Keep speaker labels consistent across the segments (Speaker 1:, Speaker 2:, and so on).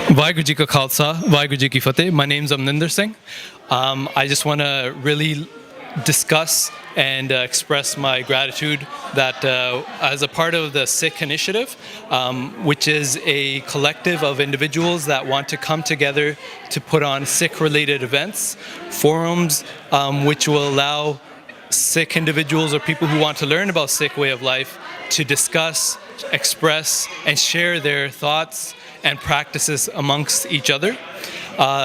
Speaker 1: Vaheguru Ji Ka Khalsa, Vaheguru Ji Ki Fateh. My name's Amaninder Singh. I just want to really discuss and express my gratitude that as a part of the Sikh initiative, which is a collective of individuals that want to come together to put on Sikh-related events, forums which will allow Sikh individuals or people who want to learn about Sikh way of life to discuss, express, and share their thoughts and practices amongst each other.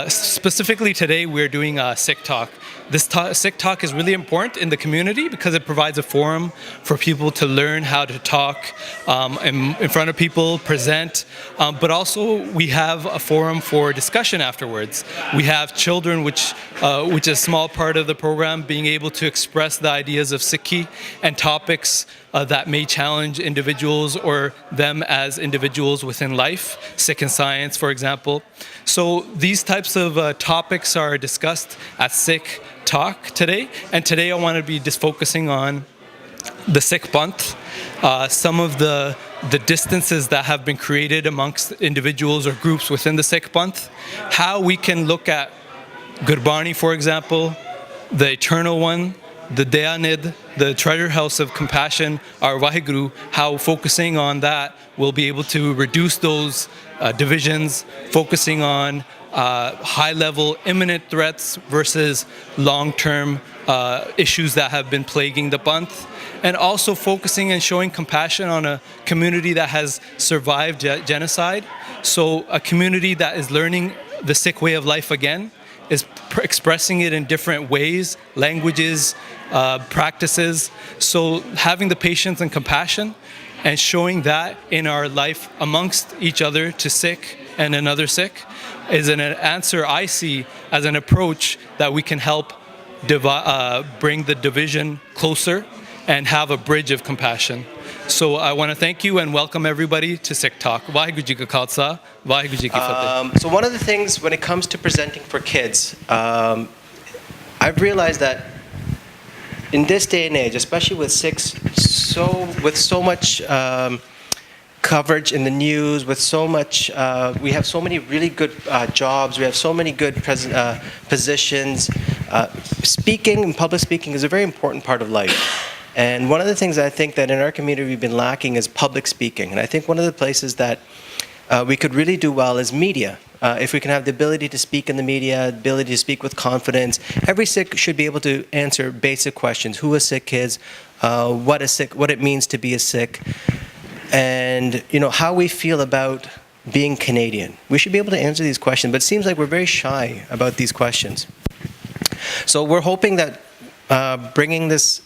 Speaker 1: Specifically today, we're doing a Sikh Talk. This Sikh Talk is really important in the community because it provides a forum for people to learn how to talk in front of people, present, but also we have a forum for discussion afterwards. We have children, which is a small part of the program, being able to express the ideas of Sikhi and topics that may challenge individuals or them as individuals within life, Sikh and science, for example. So these types of topics are discussed at Sikh Talk today, and today I want to be just focusing on the Sikh Panth, some of the distances that have been created amongst individuals or groups within the Sikh Panth, how we can look at Gurbani, for example, the Eternal One, the Dayanid, the treasure house of compassion, our Vaheguru, how focusing on that will be able to reduce those divisions, focusing on high-level imminent threats versus long-term issues that have been plaguing the Panth, and also focusing and showing compassion on a community that has survived genocide. So a community that is learning the Sikh way of life again, is expressing it in different ways, languages, practices. So having the patience and compassion and showing that in our life amongst each other to Sikh and another Sikh is an answer I see as an approach that we can help bring the division closer and have a bridge of compassion. So I want to thank you and welcome everybody to Sikh Talk. Vaheguru Ji Ka Khalsa, Vaheguru Ji Ki Fateh.
Speaker 2: So one of the things when it comes to presenting for kids, I've realized that in this day and age, especially with Sikhs, with so much coverage in the news, with so much, we have so many really good jobs, we have so many good positions. Speaking, public speaking is a very important part of life. And one of the things I think that in our community we've been lacking is public speaking. And I think one of the places that we could really do well is media. If we can have the ability to speak in the media, ability to speak with confidence, every Sikh should be able to answer basic questions. Who a Sikh is, what it means to be a Sikh, and how we feel about being Canadian. We should be able to answer these questions, but it seems like we're very shy about these questions. So we're hoping that bringing this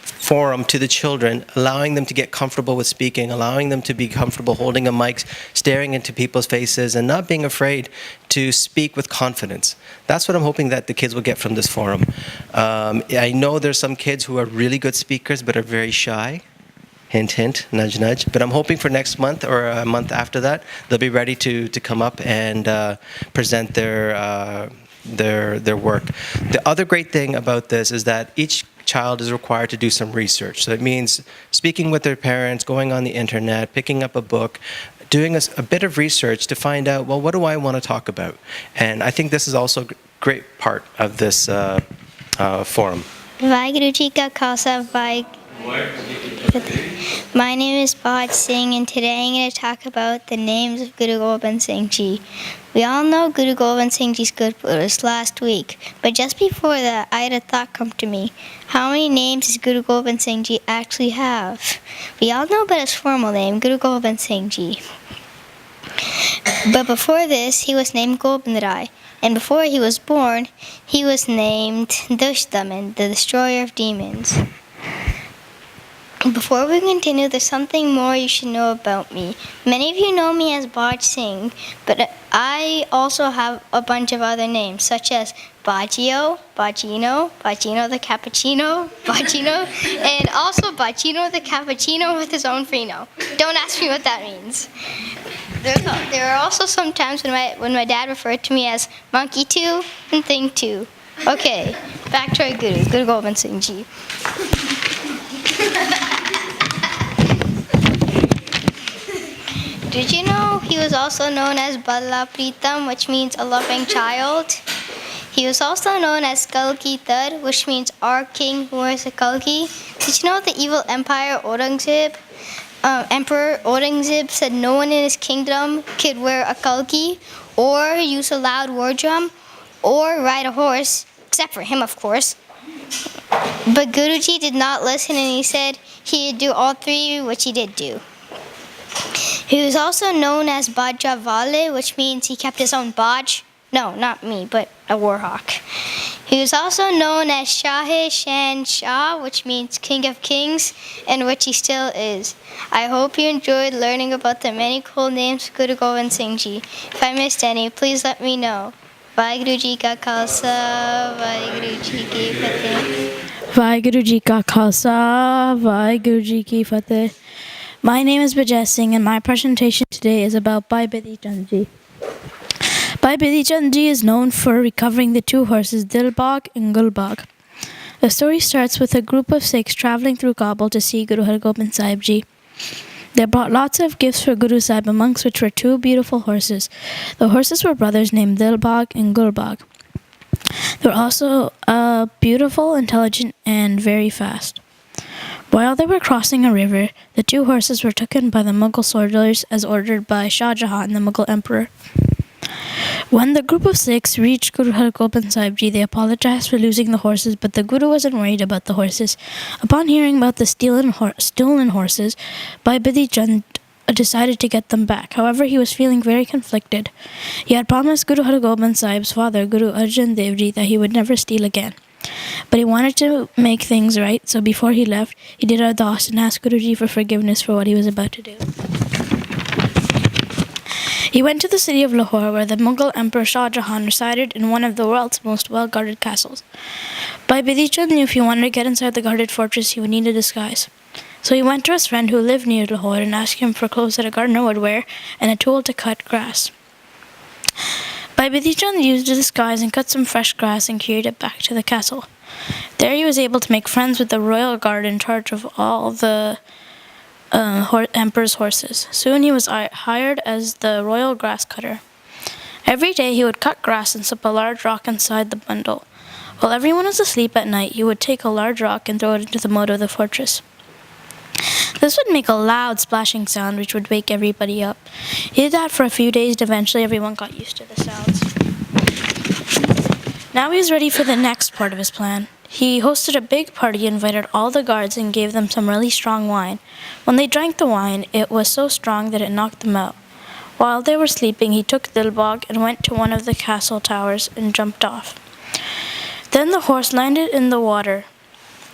Speaker 2: forum to the children, allowing them to get comfortable with speaking, allowing them to be comfortable holding a mic, staring into people's faces, and not being afraid to speak with confidence. That's what I'm hoping that the kids will get from this forum. I know there's some kids who are really good speakers but are very shy. Hint, hint, nudge, nudge. But I'm hoping for next month or a month after that, they'll be ready to come up and present their work. The other great thing about this is that each child is required to do some research. So it means speaking with their parents, going on the internet, picking up a book, doing a bit of research to find out, well, what do I want to talk about? And I think this is also a great part of this forum.
Speaker 3: Vaheguru Ji Ka Khalsa, My name is Baaj Singh, and today I'm going to talk about the names of Guru Gobind Singh Ji. We all know Guru Gobind Singh Ji's Gurpur was last week, but just before that, I had a thought come to me. How many names does Guru Gobind Singh Ji actually have? We all know about his formal name, Guru Gobind Singh Ji. But before this, he was named Gobind Rai, and before he was born, he was named Dushdaman, the destroyer of demons. Before we continue, there's something more you should know about me. Many of you know me as Baaj Singh, but I also have a bunch of other names, such as Bajio, Bajino, Bajino the Cappuccino, Bajino, and also Bajino the Cappuccino with his own Frino. Don't ask me what that means. There are also some times when my dad referred to me as Monkey 2 and Thing 2. Okay, back to our Guru Gobind Singh Ji. Did you know he was also known as Bala Pritam, which means a loving child? He was also known as Kalki Tar, which means our king who wears a kalki. Did you know the evil Emperor Aurangzeb said no one in his kingdom could wear a kalki or use a loud war drum or ride a horse, except for him, of course. But Guruji did not listen, and he said he'd do all three, which he did do. He was also known as Bajavale, which means he kept his own Baaj. No, not me, but a warhawk. He was also known as Shahe Shan Shah, which means King of Kings, and which he still is. I hope you enjoyed learning about the many cool names of Guru Gobind Singh Ji. If I missed any, please let me know. Vaheguru Ji Ka Khalsa, Vaheguru Ji Ki Fateh.
Speaker 4: Vaheguru Ji Ka Khalsa, Vaheguru Ji Ki Fateh. My name is Bijai Singh, and my presentation today is about Bhai Bidhi Chand Ji. Bhai Bidhi Chand Ji is known for recovering the two horses Dilbag and Gulbag. The story starts with a group of Sikhs traveling through Kabul to see Guru Har Gobind Sahib Ji. They brought lots of gifts for Guru Sahib, amongst which were two beautiful horses. The horses were brothers named Dilbag and Gulbag. They were also beautiful, intelligent, and very fast. While they were crossing a river, the two horses were taken by the Mughal soldiers as ordered by Shah Jahan, the Mughal emperor. When the group of Sikhs reached Guru Har Gobind Sahib Ji, they apologized for losing the horses, but the Guru wasn't worried about the horses. Upon hearing about the stolen horses, Bhai Bidhi Chand decided to get them back. However, he was feeling very conflicted. He had promised Guru Har Gobind Sahib's father, Guru Arjan Dev Ji, that he would never steal again. But he wanted to make things right, so before he left, he did ardas and asked Guruji for forgiveness for what he was about to do. He went to the city of Lahore, where the Mughal Emperor Shah Jahan resided in one of the world's most well-guarded castles. Bhai Bidhi Chand knew if he wanted to get inside the guarded fortress, he would need a disguise. So he went to his friend who lived near Lahore and asked him for clothes that a gardener would wear and a tool to cut grass. Bhai Bidhi Chand used a disguise and cut some fresh grass and carried it back to the castle. There he was able to make friends with the royal guard in charge of all the emperor's horses. Soon he was hired as the royal grass cutter. Every day he would cut grass and slip a large rock inside the bundle. While everyone was asleep at night, he would take a large rock and throw it into the moat of the fortress. This would make a loud splashing sound which would wake everybody up. He did that for a few days and eventually everyone got used to the sounds. Now he was ready for the next part of his plan. He hosted a big party, invited all the guards, and gave them some really strong wine. When they drank the wine, it was so strong that it knocked them out. While they were sleeping, he took Dilbag and went to one of the castle towers and jumped off. Then the horse landed in the water.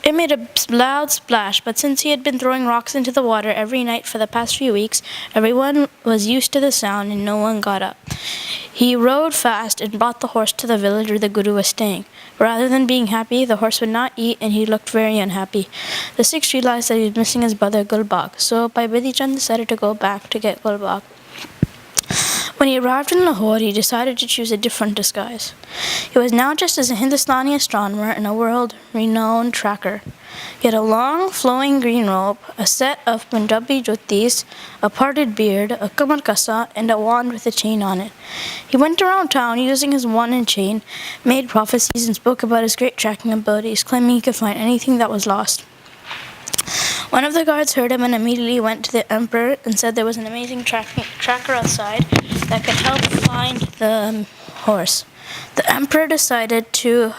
Speaker 4: It made a loud splash, but since he had been throwing rocks into the water every night for the past few weeks, everyone was used to the sound and no one got up. He rode fast and brought the horse to the village where the Guru was staying. Rather than being happy, the horse would not eat and he looked very unhappy. The Sikhs realized that he was missing his brother Gulbag, so Bhai Bidhi Chand decided to go back to get Gulbag. When he arrived in Lahore, he decided to choose a different disguise. He was now dressed as a Hindustani astronomer and a world-renowned tracker. He had a long, flowing green robe, a set of Punjabi jyotis, a parted beard, a kamar kasa, and a wand with a chain on it. He went around town using his wand and chain, made prophecies, and spoke about his great tracking abilities, claiming he could find anything that was lost. One of the guards heard him and immediately went to the emperor and said there was an amazing tracker outside that could help find the horse. The emperor decided to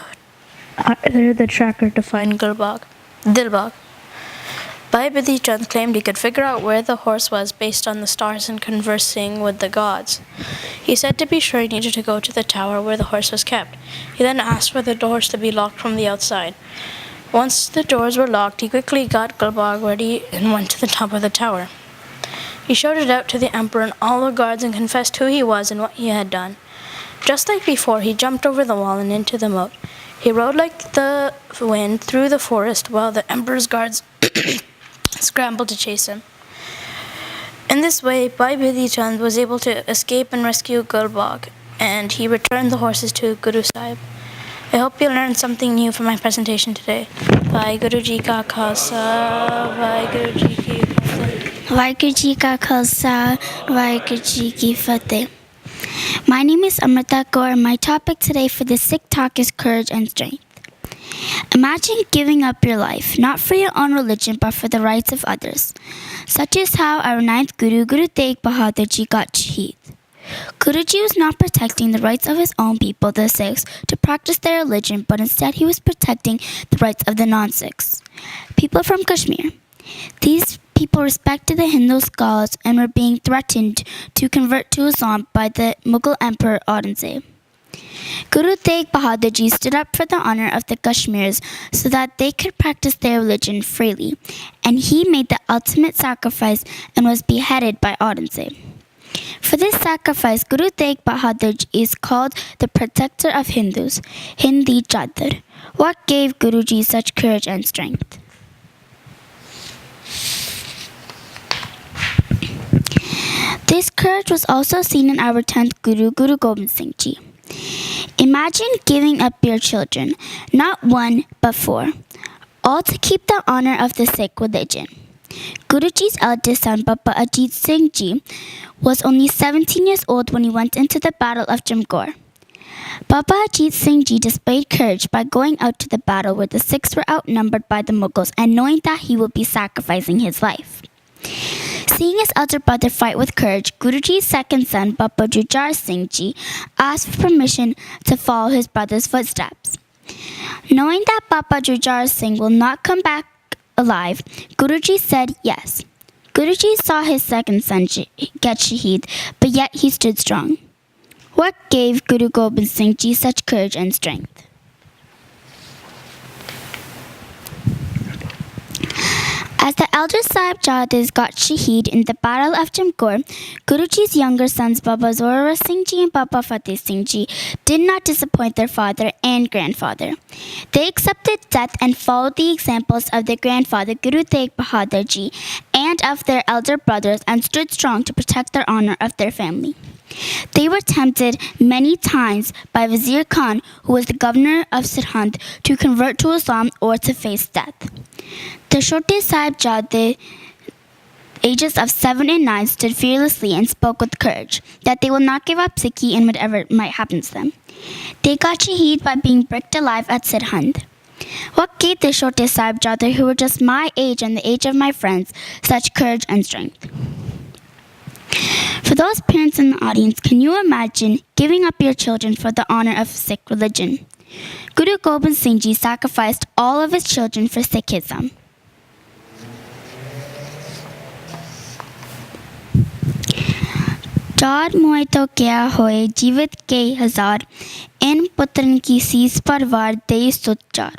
Speaker 4: hire the tracker to find Dilbag. Bhai Bidhi Chand claimed he could figure out where the horse was based on the stars and conversing with the gods. He said to be sure he needed to go to the tower where the horse was kept. He then asked for the doors to be locked from the outside. Once the doors were locked, he quickly got Gulbag ready and went to the top of the tower. He shouted out to the emperor and all the guards and confessed who he was and what he had done. Just like before, he jumped over the wall and into the moat. He rode like the wind through the forest while the emperor's guards scrambled to chase him. In this way, Bhai Bidhi Chand was able to escape and rescue Gulbag, and he returned the horses to Guru Sahib. I hope you learned something new from my presentation today. Vaheguru Ji Ka Khalsa, Vaheguru Ji Ki Fateh.
Speaker 5: Vaheguru Ji Ka Khalsa, Vaheguru Ji Ki Fateh. My name is Amrita Kaur. My topic today for the Sikh Talk is courage and strength. Imagine giving up your life, not for your own religion, but for the rights of others. Such is how our ninth Guru, Guru Tegh Bahadur Ji, got shaheed. Guruji was not protecting the rights of his own people, the Sikhs, to practice their religion, but instead he was protecting the rights of the non-Sikhs, people from Kashmir. These people respected the Hindu scholars and were being threatened to convert to Islam by the Mughal Emperor Aurangzeb. Guru Tegh Bahadur Ji stood up for the honor of the Kashmirs so that they could practice their religion freely, and he made the ultimate sacrifice and was beheaded by Aurangzeb. For this sacrifice, Guru Tegh Bahadur Ji is called the protector of Hindus, Hindi Chadar. What gave Guruji such courage and strength? This courage was also seen in our 10th Guru, Guru Gobind Singh Ji. Imagine giving up your children, not one, but four, all to keep the honor of the Sikh religion. Guruji's eldest son, Baba Ajit Singh Ji, was only 17 years old when he went into the Battle of Jamgor. Baba Ajit Singh Ji displayed courage by going out to the battle where the Sikhs were outnumbered by the Mughals and knowing that he would be sacrificing his life. Seeing his elder brother fight with courage, Guruji's second son, Baba Jujar Singh Ji, asked for permission to follow his brother's footsteps. Knowing that Baba Jujar Singh will not come back alive, Guruji said yes. Guruji saw his second son get shaheed, but yet he stood strong. What gave Guru Gobind Singh Ji such courage and strength? As the elder Sahibzadehs got shaheed in the Battle of Jamgor, Guruji's younger sons Baba Zorawar Singh Ji and Baba Fateh Singh Ji did not disappoint their father and grandfather. They accepted death and followed the examples of their grandfather Guru Tegh Bahadur Ji and of their elder brothers and stood strong to protect the honor of their family. They were tempted many times by Wazir Khan, who was the governor of Sirhind, to convert to Islam or to face death. The Chote Sahibzade, ages of 7 and 9, stood fearlessly and spoke with courage that they will not give up Sikhi and whatever might happen to them. They got shaheed by being bricked alive at Sirhind. What gave the Chote Sahibzade, who were just my age and the age of my friends, such courage and strength? For those parents in the audience, can you imagine giving up your children for the honor of Sikh religion? Guru Gobind Singh Ji sacrificed all of his children for Sikhism. Char moy to kya hoye jeevit ke hazar, in putran ki sees parvar de sutchar.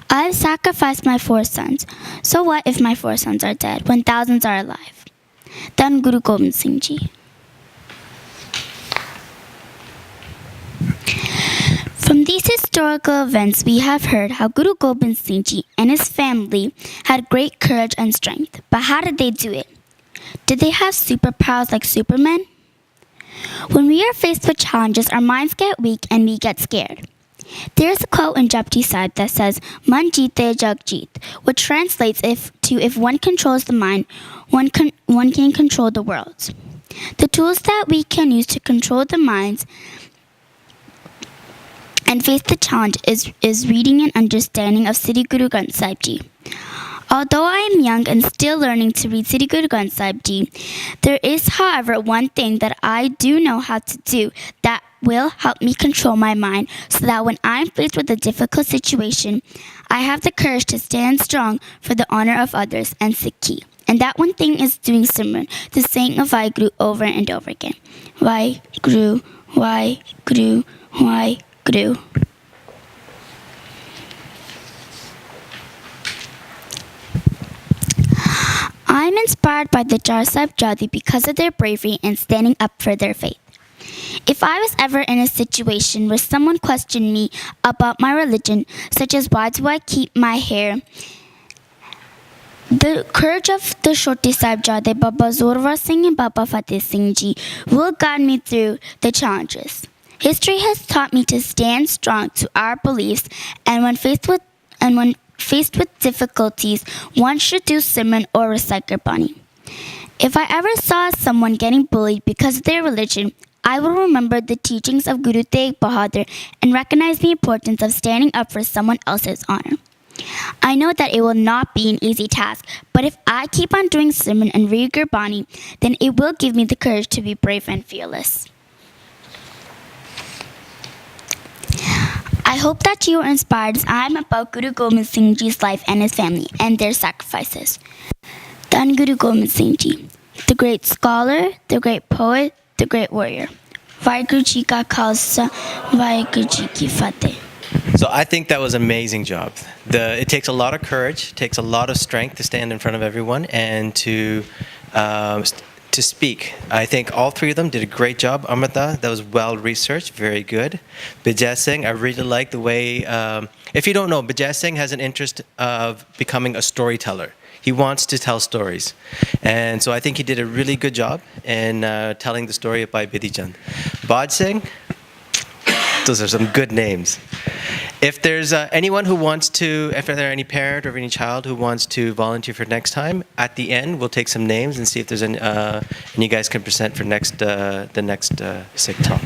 Speaker 5: I have sacrificed my 4 sons. So what if my 4 sons are dead when thousands are alive? Then Guru Gobind Singh Ji. From these historical events, we have heard how Guru Gobind Singh Ji and his family had great courage and strength. But how did they do it? Did they have superpowers like Superman? When we are faced with challenges, our minds get weak and we get scared. There is a quote in Japji Sahib that says, "Man jeete jag jeet," which translates if one controls the mind, one can control the world. The tools that we can use to control the minds and face the challenge is reading and understanding of Sri Guru Granth Sahib Ji. Although I am young and still learning to read Sri Guru Granth Sahib Ji, there is, however, one thing that I do know how to do that will help me control my mind so that when I'm faced with a difficult situation, I have the courage to stand strong for the honor of others and Sikhi. And that one thing is doing Simran, the saying of Vaheguru over and over again. Vaheguru, Vaheguru, Vaheguru. I'm inspired by the Char Sahibzade because of their bravery and standing up for their faith. If I was ever in a situation where someone questioned me about my religion, such as why do I keep my hair, the courage of the Chote Sahibzade, Baba Zorawar Singh and Baba Fateh Singh Ji will guide me through the challenges. History has taught me to stand strong to our beliefs, and when faced with difficulties, one should do Simran or recite Gurbani. If I ever saw someone getting bullied because of their religion, I will remember the teachings of Guru Tegh Bahadur and recognize the importance of standing up for someone else's honor. I know that it will not be an easy task, but if I keep on doing Simran and read Gurbani, then it will give me the courage to be brave and fearless. I hope that you are inspired as I am about Guru Gobind Singh Ji's life and his family and their sacrifices. Dhan Guru Gobind Singh Ji, the great scholar, the great poet, the great warrior. Vaheguru Ji Ka Khalsa, Vaheguru Ji Ki Fateh.
Speaker 2: So I think that was an amazing job. It takes a lot of courage, takes a lot of strength to stand in front of everyone and to speak. I think all three of them did a great job. Amrita, that was well researched, very good. Bijai Singh, I really like the way, if you don't know, Bijai Singh has an interest of becoming a storyteller. He wants to tell stories. And so I think he did a really good job in telling the story of Bhai Bidhi Chand. Baaj Singh, those are some good names. If there's anyone who wants to, if there are any parent or any child who wants to volunteer for next time, at the end we'll take some names and see if there's any, and you guys can present for the next Sikh Talk.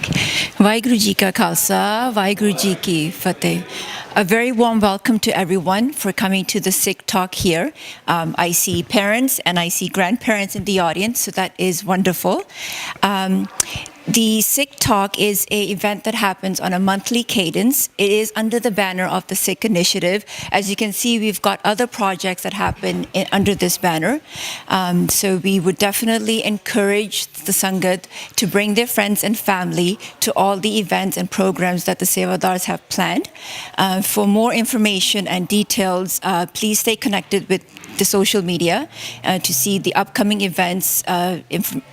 Speaker 6: Vaheguru Ji Ka Khalsa, Vaheguru Ji Ki Fateh. A very warm welcome to everyone for coming to the Sikh Talk here. I see parents and I see grandparents in the audience, so that is wonderful. The Sikh Talk is an event that happens on a monthly cadence. It is under the banner of the Sikh Initiative. As you can see, we've got other projects that happen under this banner. So we would definitely encourage the sangat to bring their friends and family to all the events and programs that the Sevadars have planned. For more information and details, please stay connected with the social media to see the upcoming events,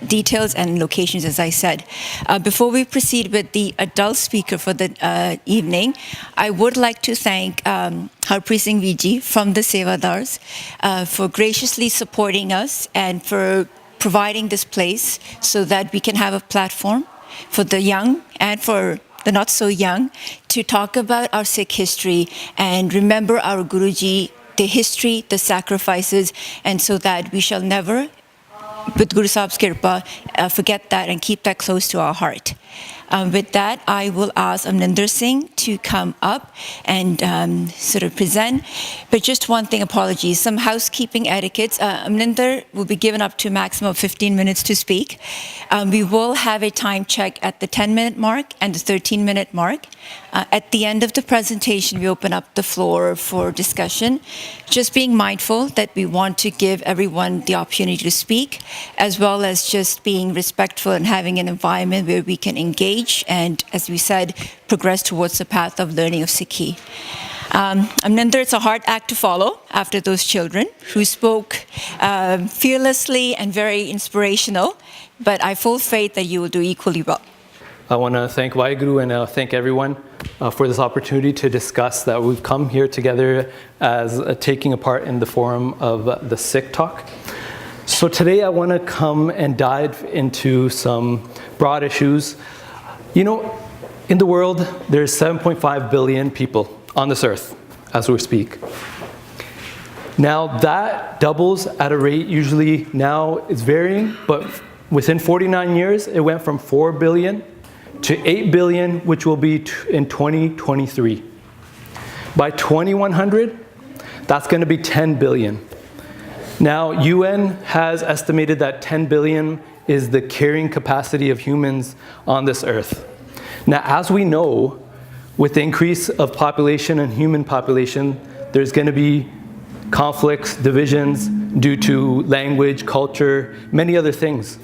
Speaker 6: details and locations, as I said. Before we proceed with the adult speaker for the evening, I would like to thank Harpreet Singh Viji from the Sevadars for graciously supporting us and for providing this place so that we can have a platform for the young and for the not so young to talk about our Sikh history and remember our Guruji, the history, the sacrifices, and so that we shall never, with Guru Sahib's kirpa, forget that and keep that close to our heart. With that, I will ask Amaninder Singh to come up and sort of present. But just one thing, apologies, some housekeeping etiquettes. Amaninder will be given up to a maximum of 15 minutes to speak. We will have a time check at the 10-minute mark and the 13-minute mark. At the end of the presentation, we open up the floor for discussion. Just being mindful that we want to give everyone the opportunity to speak, as well as just being respectful and having an environment where we can engage and, as we said, progress towards the path of learning of Sikhi. Amaninder, it's a hard act to follow after those children who spoke fearlessly and very inspirational, but I have full faith that you will do equally well.
Speaker 1: I want to thank Vaheguru and thank everyone for this opportunity to discuss that we've come here together as taking a part in the forum of the Sikh Talk. So today I want to come and dive into some broad issues. You know, in the world, there's 7.5 billion people on this earth as we speak. Now that doubles at a rate usually now it's varying, but within 49 years, it went from 4 billion to 8 billion, which will be in 2023. By 2100, that's going to be 10 billion. Now, UN has estimated that 10 billion is the carrying capacity of humans on this earth. Now, as we know, with the increase of population and human population, there's going to be conflicts, divisions due to language, culture, many other things.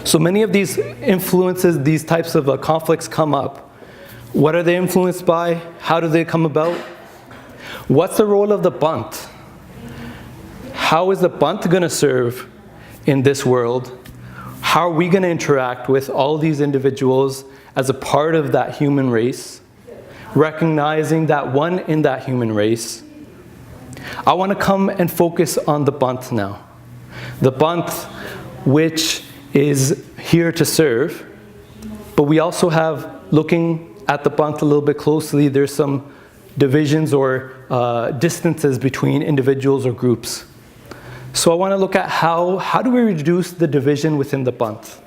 Speaker 1: So many of these influences, these types of conflicts come up. What are they influenced by? How do they come about? What's the role of the Bant? How is the Bant going to serve in this world? How are we going to interact with all these individuals as a part of that human race, recognizing that one in that human race? I want to come and focus on the Bant now. The Bant, which is here to serve, but we also have, looking at the Bant a little bit closely, there's some divisions or distances between individuals or groups. So I want to look at how do we reduce the division within the Panth?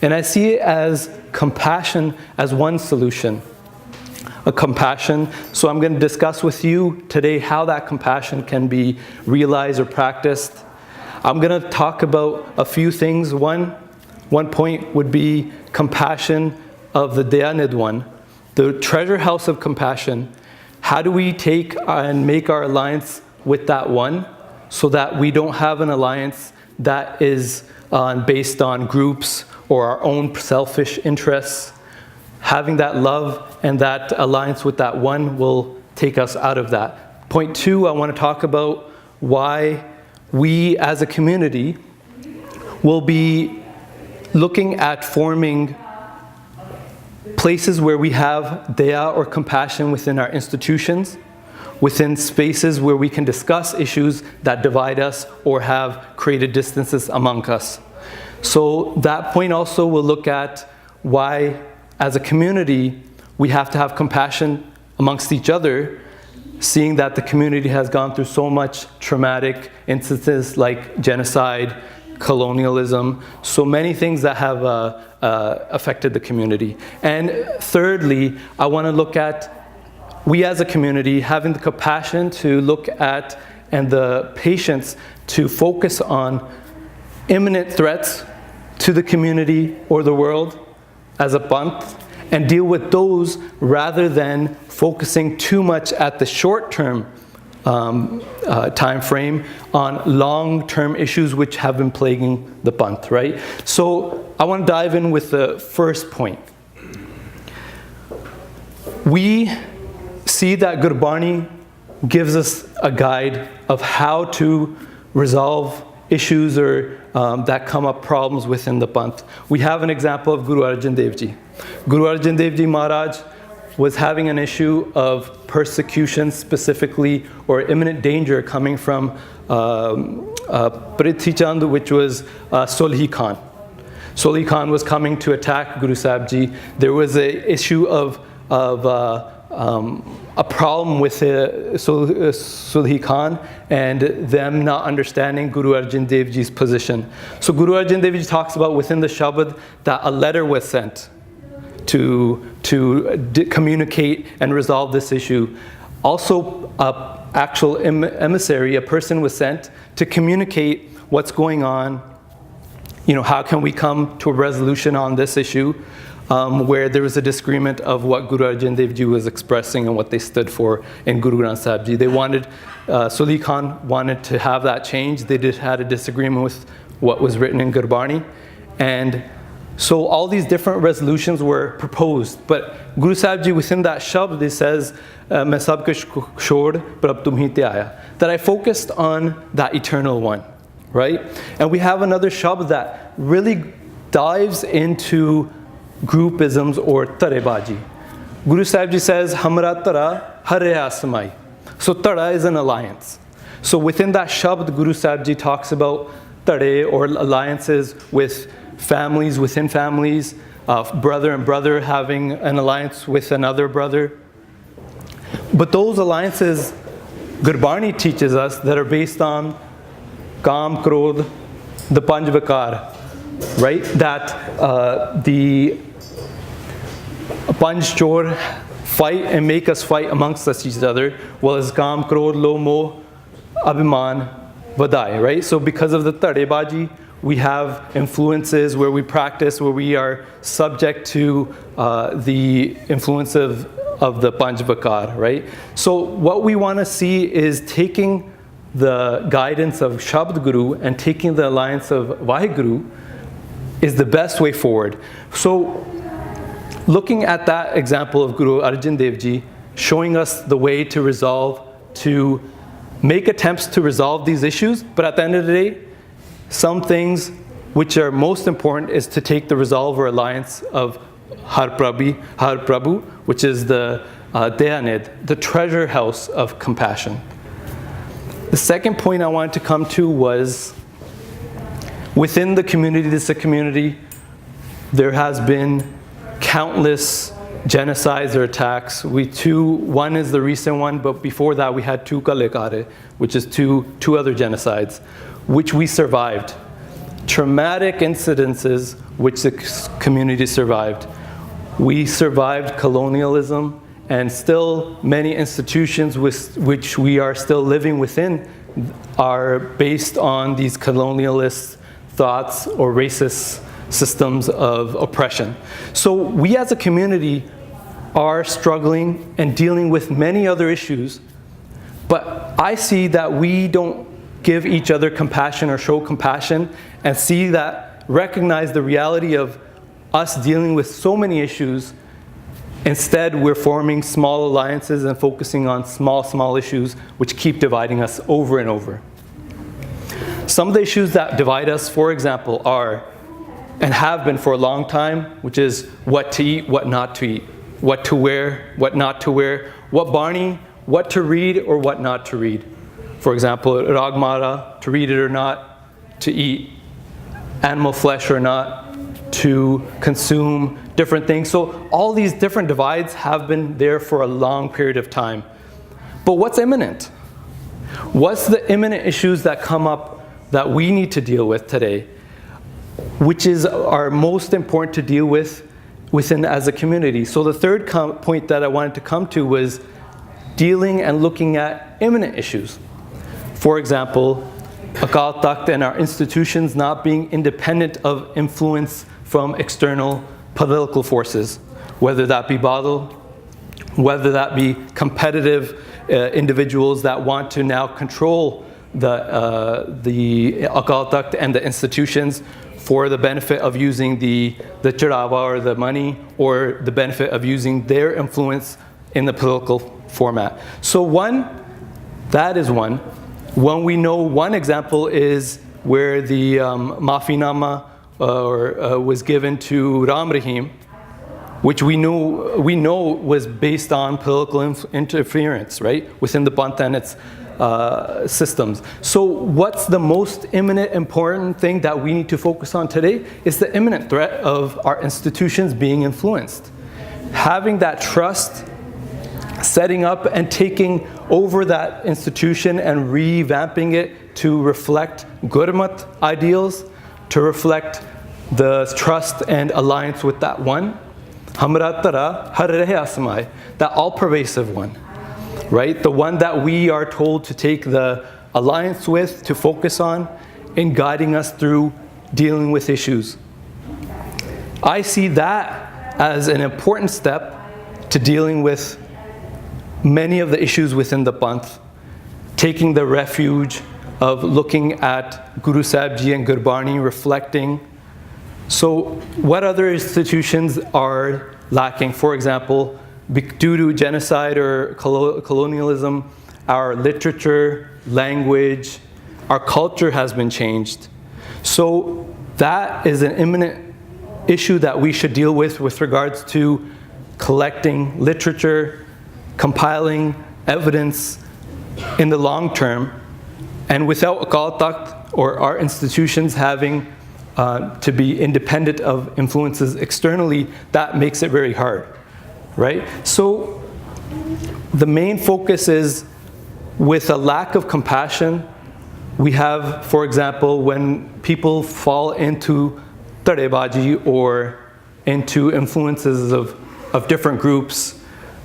Speaker 1: And I see it as compassion as one solution. A compassion. So I'm going to discuss with you today how that compassion can be realized or practiced. I'm going to talk about a few things. One point would be compassion of the Dayanid one, the treasure house of compassion. How do we take and make our alliance with that one so that we don't have an alliance that is based on groups or our own selfish interests? Having that love and that alliance with that one will take us out of that. Point two, I want to talk about why we as a community will be looking at forming places where we have daya or compassion within our institutions, within spaces where we can discuss issues that divide us or have created distances among us. So that point also will look at why, as a community, we have to have compassion amongst each other, seeing that the community has gone through so much traumatic instances like genocide, colonialism, so many things that have affected the community. And thirdly, I want to look at we as a community having the compassion to look at and the patience to focus on imminent threats to the community or the world as a Panth and deal with those rather than focusing too much at the short-term time frame on long-term issues which have been plaguing the Panth, right? So I want to dive in with the first point. We see that Gurbani gives us a guide of how to resolve issues or that come up problems within the Panth. We have an example of Guru Arjan Dev Ji. Guru Arjan Dev Ji Maharaj was having an issue of persecution specifically or imminent danger coming from Prithvi Chand, which was Solhi Khan. Solhi Khan was coming to attack Guru Sahib Ji. There was an issue of a problem with Solhi Khan and them not understanding Guru Arjan Dev Ji's position. So Guru Arjan Dev Ji talks about within the Shabad that a letter was sent to communicate and resolve this issue. Also, an actual emissary, a person was sent to communicate what's going on. You know, how can we come to a resolution on this issue? Where there was a disagreement of what Guru Arjan Dev Ji was expressing and what they stood for in Guru Granth Sahib Ji. They wanted, Solhi Khan wanted to have that change. They had a disagreement with what was written in Gurbani. And so all these different resolutions were proposed. But Guru Sahib Ji within that shabd, it says, "Main sab kuch chhod, par ab tum hi te aaya." That I focused on that eternal one, right? And we have another shabd that really dives into groupisms or tarebaji. Guru Sahib Ji says, "Hamra tara hare asmai." So tara is an alliance. So within that shabd, Guru Sahib Ji talks about tare or alliances with families within families, brother and brother having an alliance with another brother. But those alliances, Gurbani teaches us, that are based on Kam, Krodh, the Panj Vikar, right? That the Panj Chor fight and make us fight amongst us each other, was Kam, Krodh, Lo, Moh, Abhiman, Vadai, right? So because of the Tarebaji, we have influences where we practice, where we are subject to the influence of the Panj Vikar, right? So what we want to see is taking the guidance of Shabd Guru and taking the alliance of Vaheguru is the best way forward. So looking at that example of Guru Arjan Dev Ji, showing us the way to resolve, to make attempts to resolve these issues, but at the end of the day, some things which are most important is to take the resolve or alliance of Har Prabhu, which is the Dayanid, the treasure house of compassion. The second point I wanted to come to was within the community, this is a community, there has been countless genocides or attacks. One is the recent one, but before that we had two Kalekare, which is two other genocides. which we survived. Traumatic incidences which the community survived. We survived colonialism, and still many institutions which we are still living within are based on these colonialist thoughts or racist systems of oppression. So we as a community are struggling and dealing with many other issues, but I see that we don't give each other compassion or show compassion and recognize the reality of us dealing with so many issues. Instead, we're forming small alliances and focusing on small issues which keep dividing us over and over. Some of the issues that divide us, for example, are, and have been for a long time, which is what to eat, what not to eat, what to wear, what not to wear, what barney, what to read or what not to read. For example, ragmara, to read it or not, to eat animal flesh or not, to consume different things. So all these different divides have been there for a long period of time. But what's imminent? What's the imminent issues that come up that we need to deal with today, which are most important to deal with within as a community? So the third point that I wanted to come to was dealing and looking at imminent issues. For example, Akal Takht and our institutions not being independent of influence from external political forces, whether that be Badal, whether that be competitive individuals that want to now control the Akal Takht and the institutions for the benefit of using the charawa or the money, or the benefit of using their influence in the political format. So that is one. One we know, one example is where the Maafinama was given to Ram Rahim, which we know was based on political interference, right, within the Panth and its systems. So what's the most imminent important thing that we need to focus on today is the imminent threat of our institutions being influenced. Having that trust, setting up and taking over that institution and revamping it to reflect Gurmat ideals, to reflect the trust and alliance with that one, Hamra Tara Har Rahe Asmai, that all-pervasive one, right? The one that we are told to take the alliance with, to focus on, in guiding us through dealing with issues. I see that as an important step to dealing with many of the issues within the Panth, taking the refuge of looking at Guru Sahib Ji and Gurbani, reflecting. So what other institutions are lacking? For example, due to genocide or colonialism, our literature, language, our culture has been changed. So that is an imminent issue that we should deal with regards to collecting literature, compiling evidence in the long term, and without Akal Takht or our institutions having to be independent of influences externally, that makes it very hard, right? So the main focus is, with a lack of compassion, we have, for example, when people fall into tarebaji or into influences of different groups,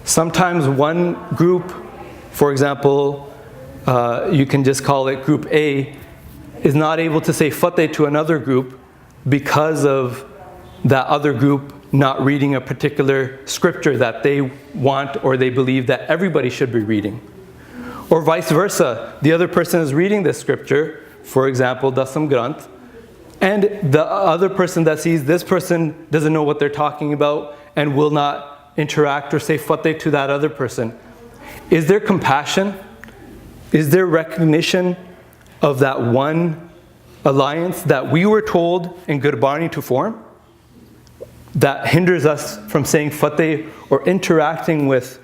Speaker 1: sometimes one group, for example, you can just call it Group A, is not able to say Fateh to another group because of that other group not reading a particular scripture that they want or they believe that everybody should be reading. Or vice versa, the other person is reading this scripture, for example, Dasam Granth, and the other person that sees this person doesn't know what they're talking about and will not interact or say Fateh to that other person. Is there compassion? Is there recognition of that one alliance that we were told in Gurbani to form that hinders us from saying Fateh or interacting with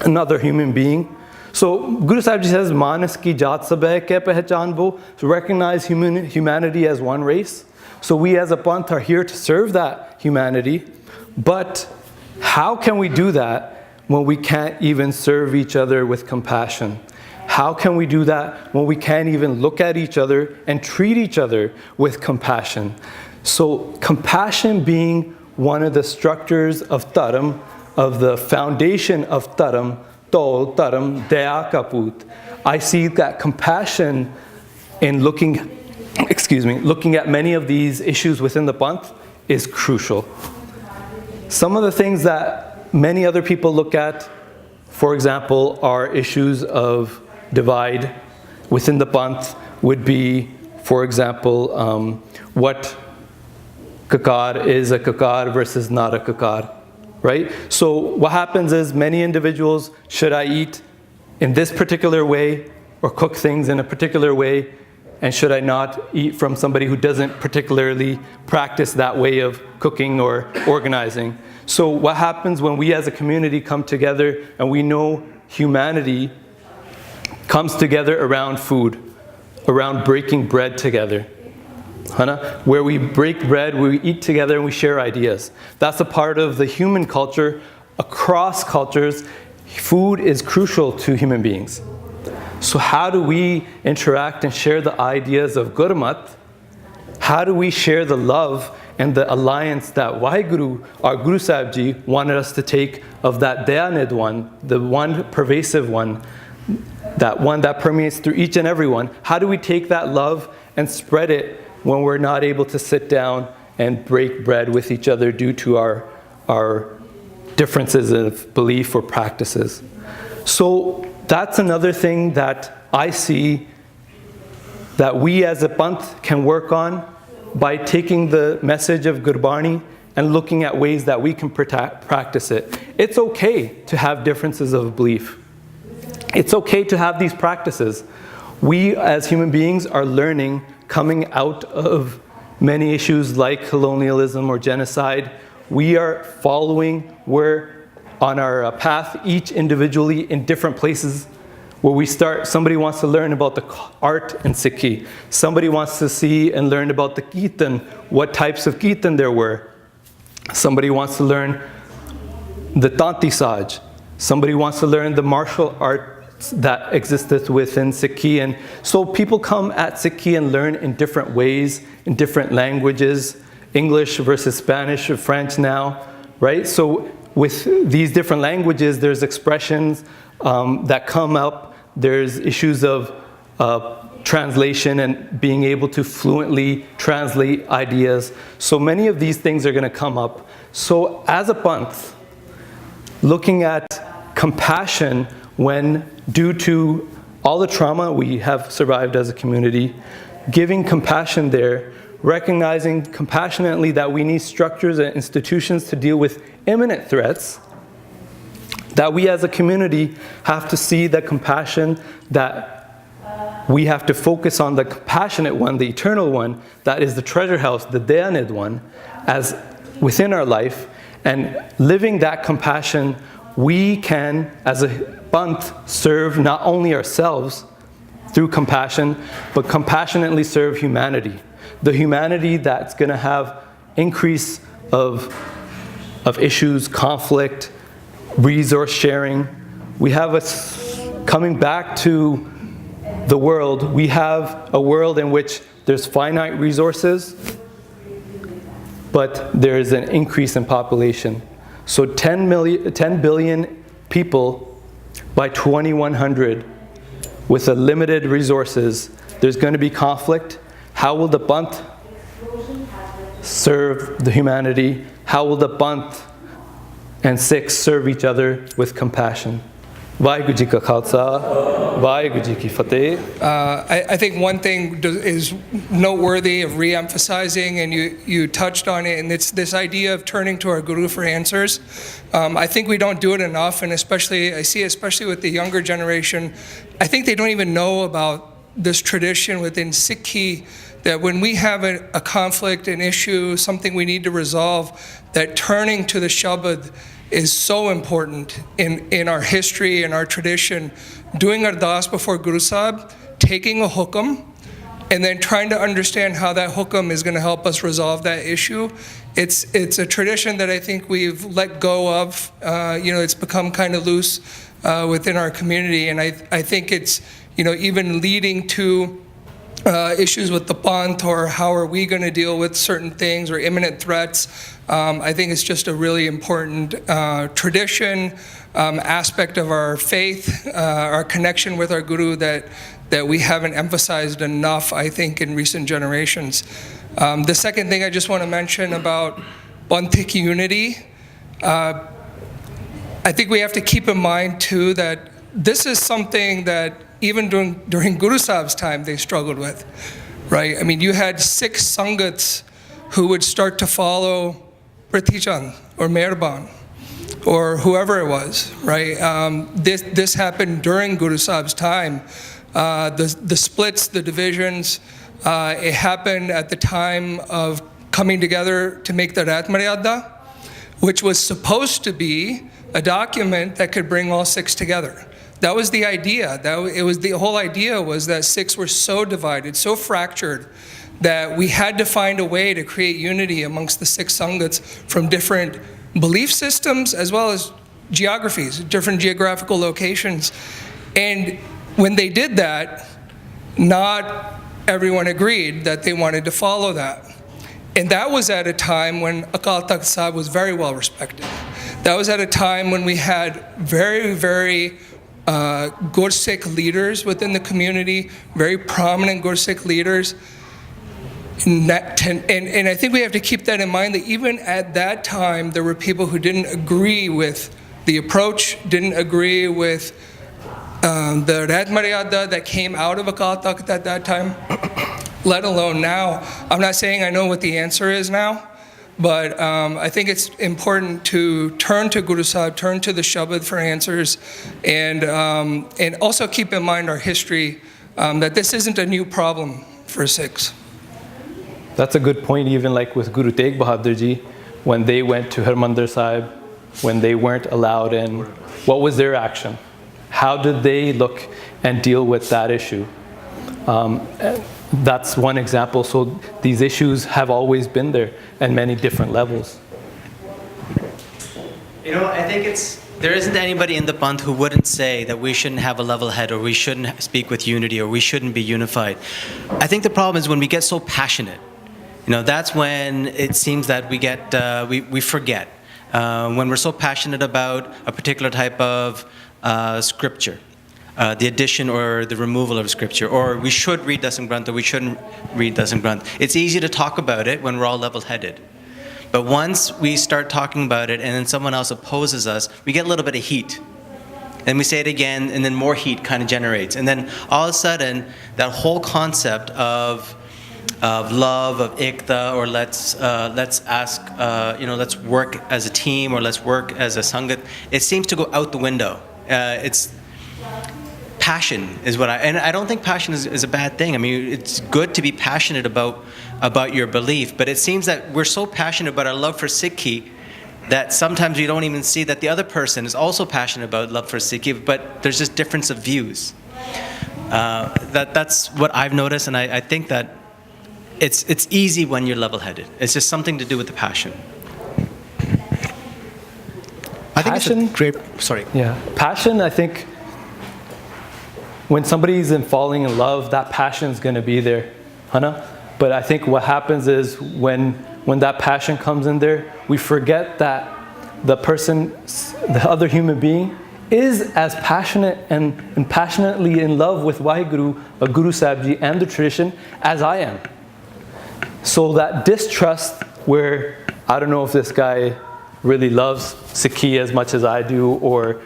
Speaker 1: another human being? So Guru Sahib Ji says, Manas ki jaat sab hai, ke pehchan wo, to recognize humanity as one race. So we as a Panth are here to serve that humanity. But how can we do that when we can't even serve each other with compassion?
Speaker 7: How can we do that when we can't even look at each other and treat each other with compassion? So compassion being one of the structures of Dharam, of the foundation of Dharam, Tol, Dharam, Daya Kaput. I see that compassion in looking at many of these issues within the Panth is crucial. Some of the things that many other people look at, for example, are issues of divide within the Panth would be, for example, what kakar is a kakar versus not a kakar, right? So what happens is many individuals, should I eat in this particular way or cook things in a particular way, and should I not eat from somebody who doesn't particularly practice that way of cooking or organizing? So what happens when we as a community come together and we know humanity comes together around food, around breaking bread together, where we break bread, we eat together and we share ideas. That's a part of the human culture. Across cultures, food is crucial to human beings. So how do we interact and share the ideas of Gurmat? How do we share the love and the alliance that Waheguru, our Guru Sahib Ji, wanted us to take of that Dayanid one, the one pervasive one that permeates through each and every one? How do we take that love and spread it when we're not able to sit down and break bread with each other due to our differences of belief or practices? So that's another thing that I see that we as a Panth can work on by taking the message of Gurbani and looking at ways that we can practice it. It's okay to have differences of belief. It's okay to have these practices. We as human beings are learning, coming out of many issues like colonialism or genocide. We are following, we're on our path, each individually in different places where we start. Somebody wants to learn about the art in Sikhi. Somebody wants to see and learn about the Kirtan, what types of Kirtan there were. Somebody wants to learn the Tanti Saj. Somebody wants to learn the martial arts that existed within Sikhi. And so people come at Sikhi and learn in different ways, in different languages, English versus Spanish or French now, right? So with these different languages, there's expressions that come up. There's issues of translation and being able to fluently translate ideas. So many of these things are going to come up. So as a Panth, looking at compassion when due to all the trauma we have survived as a community, giving compassion there, recognizing compassionately that we need structures and institutions to deal with imminent threats, that we as a community have to see the compassion, that we have to focus on the compassionate one, the eternal one, that is the treasure house, the Dayanid one, as within our life, and living that compassion, we can, as a Panth, serve not only ourselves through compassion, but compassionately serve humanity. The humanity that's going to have increase of issues, conflict, resource sharing. We have coming back to the world, we have a world in which there's finite resources, but there is an increase in population. So 10 billion people by 2100 with a limited resources, there's going to be conflict. How will the Panth serve the humanity? How will the Panth and Sikhs serve each other with compassion? Vaheguru Ji Ka Khalsa, Vaheguru Ji Ki Fateh.
Speaker 8: I think one thing is noteworthy of re-emphasizing, and you touched on it, and it's this idea of turning to our Guru for answers. I think we don't do it enough, and I see especially with the younger generation, I think they don't even know about this tradition within Sikhi, that when we have a conflict, an issue, something we need to resolve, that turning to the Shabad is so important in our history and our tradition. Doing ardas before Guru Sahib, taking a hukam, and then trying to understand how that hukam is going to help us resolve that issue. It's a tradition that I think we've let go of. It's become kind of loose within our community, and I think it's even leading to issues with the Panth, or how are we going to deal with certain things or imminent threats. I think it's just a really important tradition, aspect of our faith, our connection with our Guru that we haven't emphasized enough, I think, in recent generations. The second thing I just want to mention about Panthic unity, I think we have to keep in mind too that this is something that even during Guru Sahib's time they struggled with, right? I mean, you had Sikh sangats who would start to follow Prithi Chand or Meherban or whoever it was, right? This happened during Guru Sahib's time. The splits, the divisions, it happened at the time of coming together to make the Rat Maryada, which was supposed to be a document that could bring all Sikhs together. That was the idea. The whole idea was that Sikhs were so divided, so fractured, that we had to find a way to create unity amongst the Sikh Sangats from different belief systems as well as geographies, different geographical locations. And when they did that, not everyone agreed that they wanted to follow that. And that was at a time when Akal Takht Sahib was very well respected. That was at a time when we had very, very Gursikh leaders within the community, very prominent Gursikh leaders. And I think we have to keep that in mind, that even at that time, there were people who didn't agree with the approach, didn't agree with the Rat Maryada that came out of Akal Takht at that time, let alone now. I'm not saying I know what the answer is now, but I think it's important to turn to Guru Sahib, turn to the Shabad for answers, and also keep in mind our history, that this isn't a new problem for Sikhs.
Speaker 7: That's a good point, even like with Guru Tegh Bahadur Ji, when they went to Harmandir Sahib, when they weren't allowed in, what was their action? How did they look and deal with that issue? That's one example. So these issues have always been there at many different levels.
Speaker 2: I think there isn't anybody in the Panth who wouldn't say that we shouldn't have a level head, or we shouldn't speak with unity, or we shouldn't be unified. I think the problem is when we get so passionate. That's when it seems that we forget. When we're so passionate about a particular type of scripture, the addition or the removal of scripture, or we should read Dasam Granth or we shouldn't read Dasam Granth. It's easy to talk about it when we're all level-headed. But once we start talking about it and then someone else opposes us, we get a little bit of heat. And we say it again, and then more heat kind of generates. And then all of a sudden, that whole concept of love, of ikta, or let's work as a team, or let's work as a sangat, it seems to go out the window. It's passion is what and I don't think passion is a bad thing. I mean, it's good to be passionate about your belief, but it seems that we're so passionate about our love for Sikhi that sometimes we don't even see that the other person is also passionate about love for Sikhi, but there's just difference of views. That's what I've noticed, and I think that it's easy when you're level-headed. It's just something to do with the passion.
Speaker 9: I think it's a great,
Speaker 7: Passion, I think, when somebody's falling in love, that passion is going to be there. But I think what happens is when that passion comes in there, we forget that the person, the other human being, is as passionate and passionately in love with Waheguru, Guru Sahib Ji, and the tradition as I am. So that distrust where, I don't know if this guy really loves Sikhi as much as I do, or,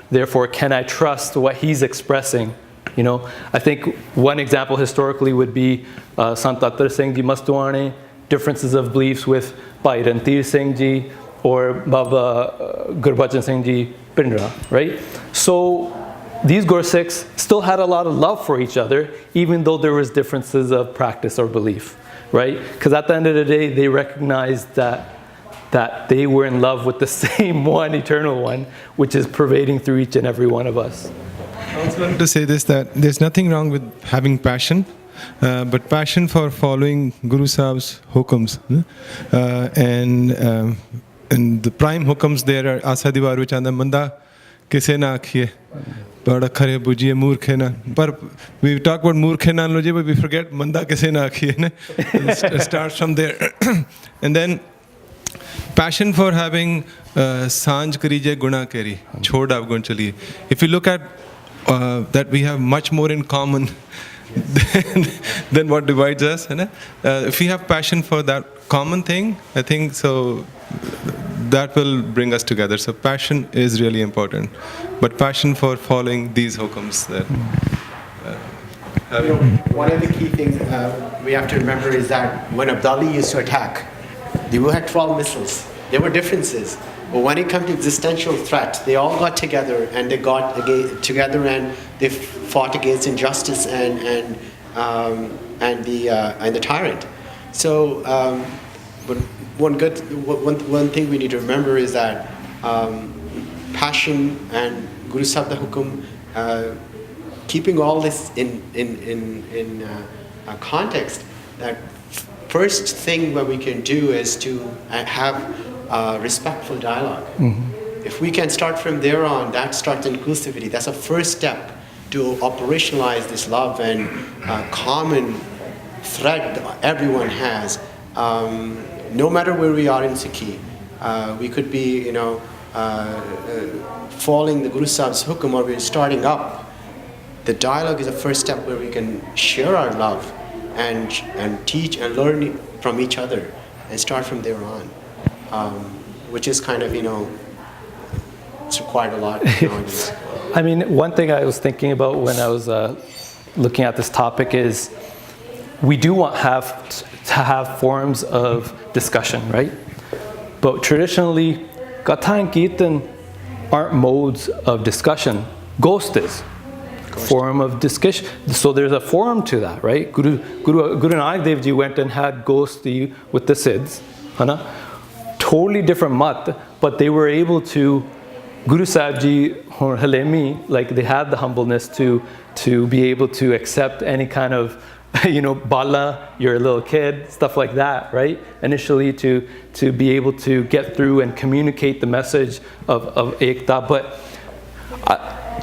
Speaker 7: therefore, can I trust what he's expressing? I think one example historically would be Sant Atar Singh Ji Mastuane, differences of beliefs with Bhai Ranbir Singh Ji, or Baba Gurbachan Singh Ji Pindra, right? So these Gursikhs still had a lot of love for each other, even though there was differences of practice or belief, right? Because at the end of the day, they recognized that they were in love with the same one, eternal one, which is pervading through each and every one of us.
Speaker 9: I also want to say this, that there's nothing wrong with having passion, but passion for following Guru Sahib's hukams. And the prime hukams there are Asa Diwaru Chanda Manda Kise Na Akhiye. bada khare bujiye murkhe na. But we talk about murkhe na loje, but we forget manda kise na akhiye ne. It starts from there. And then passion for having sanj karije guna kari, chhod aap gun chaliye. If you look at that we have much more in common than what divides us. If we have passion for that common thing, I think so that will bring us together. So passion is really important. But passion for following these hukams.
Speaker 10: One of the key things we have to remember is that when Abdali used to attack, they had 12 missiles. There were differences. But when it comes to existential threat, they all got together and they they fought against injustice and the tyrant. So, but one thing we need to remember is that passion and Guru Sabda Hukum, keeping all this in context, that first thing that we can do is to have respectful dialogue. If we can start from there on, that starts inclusivity. That's a first step to operationalize this love and common thread that everyone has. No matter where we are in Sikhi, we could be, following the Guru Sahib's hukum, or we're starting up. The dialogue is a first step where we can share our love and teach and learn from each other and start from there on. Which is kind of, it's required a lot nowadays.
Speaker 7: I mean, one thing I was thinking about when I was looking at this topic is we do want to have forums of discussion, right? But traditionally, Katha and Kirtan aren't modes of discussion. Ghost is. Forum of discussion. So there's a forum to that, right? Guru Nanak Dev Ji went and had Ghosti with the Siddhs. Totally different mat, but they were able to, Guru Sahib Ji or Halemi, like they had the humbleness to be able to accept any kind of, bala, you're a little kid, stuff like that, right? Initially to be able to get through and communicate the message of Ekta. But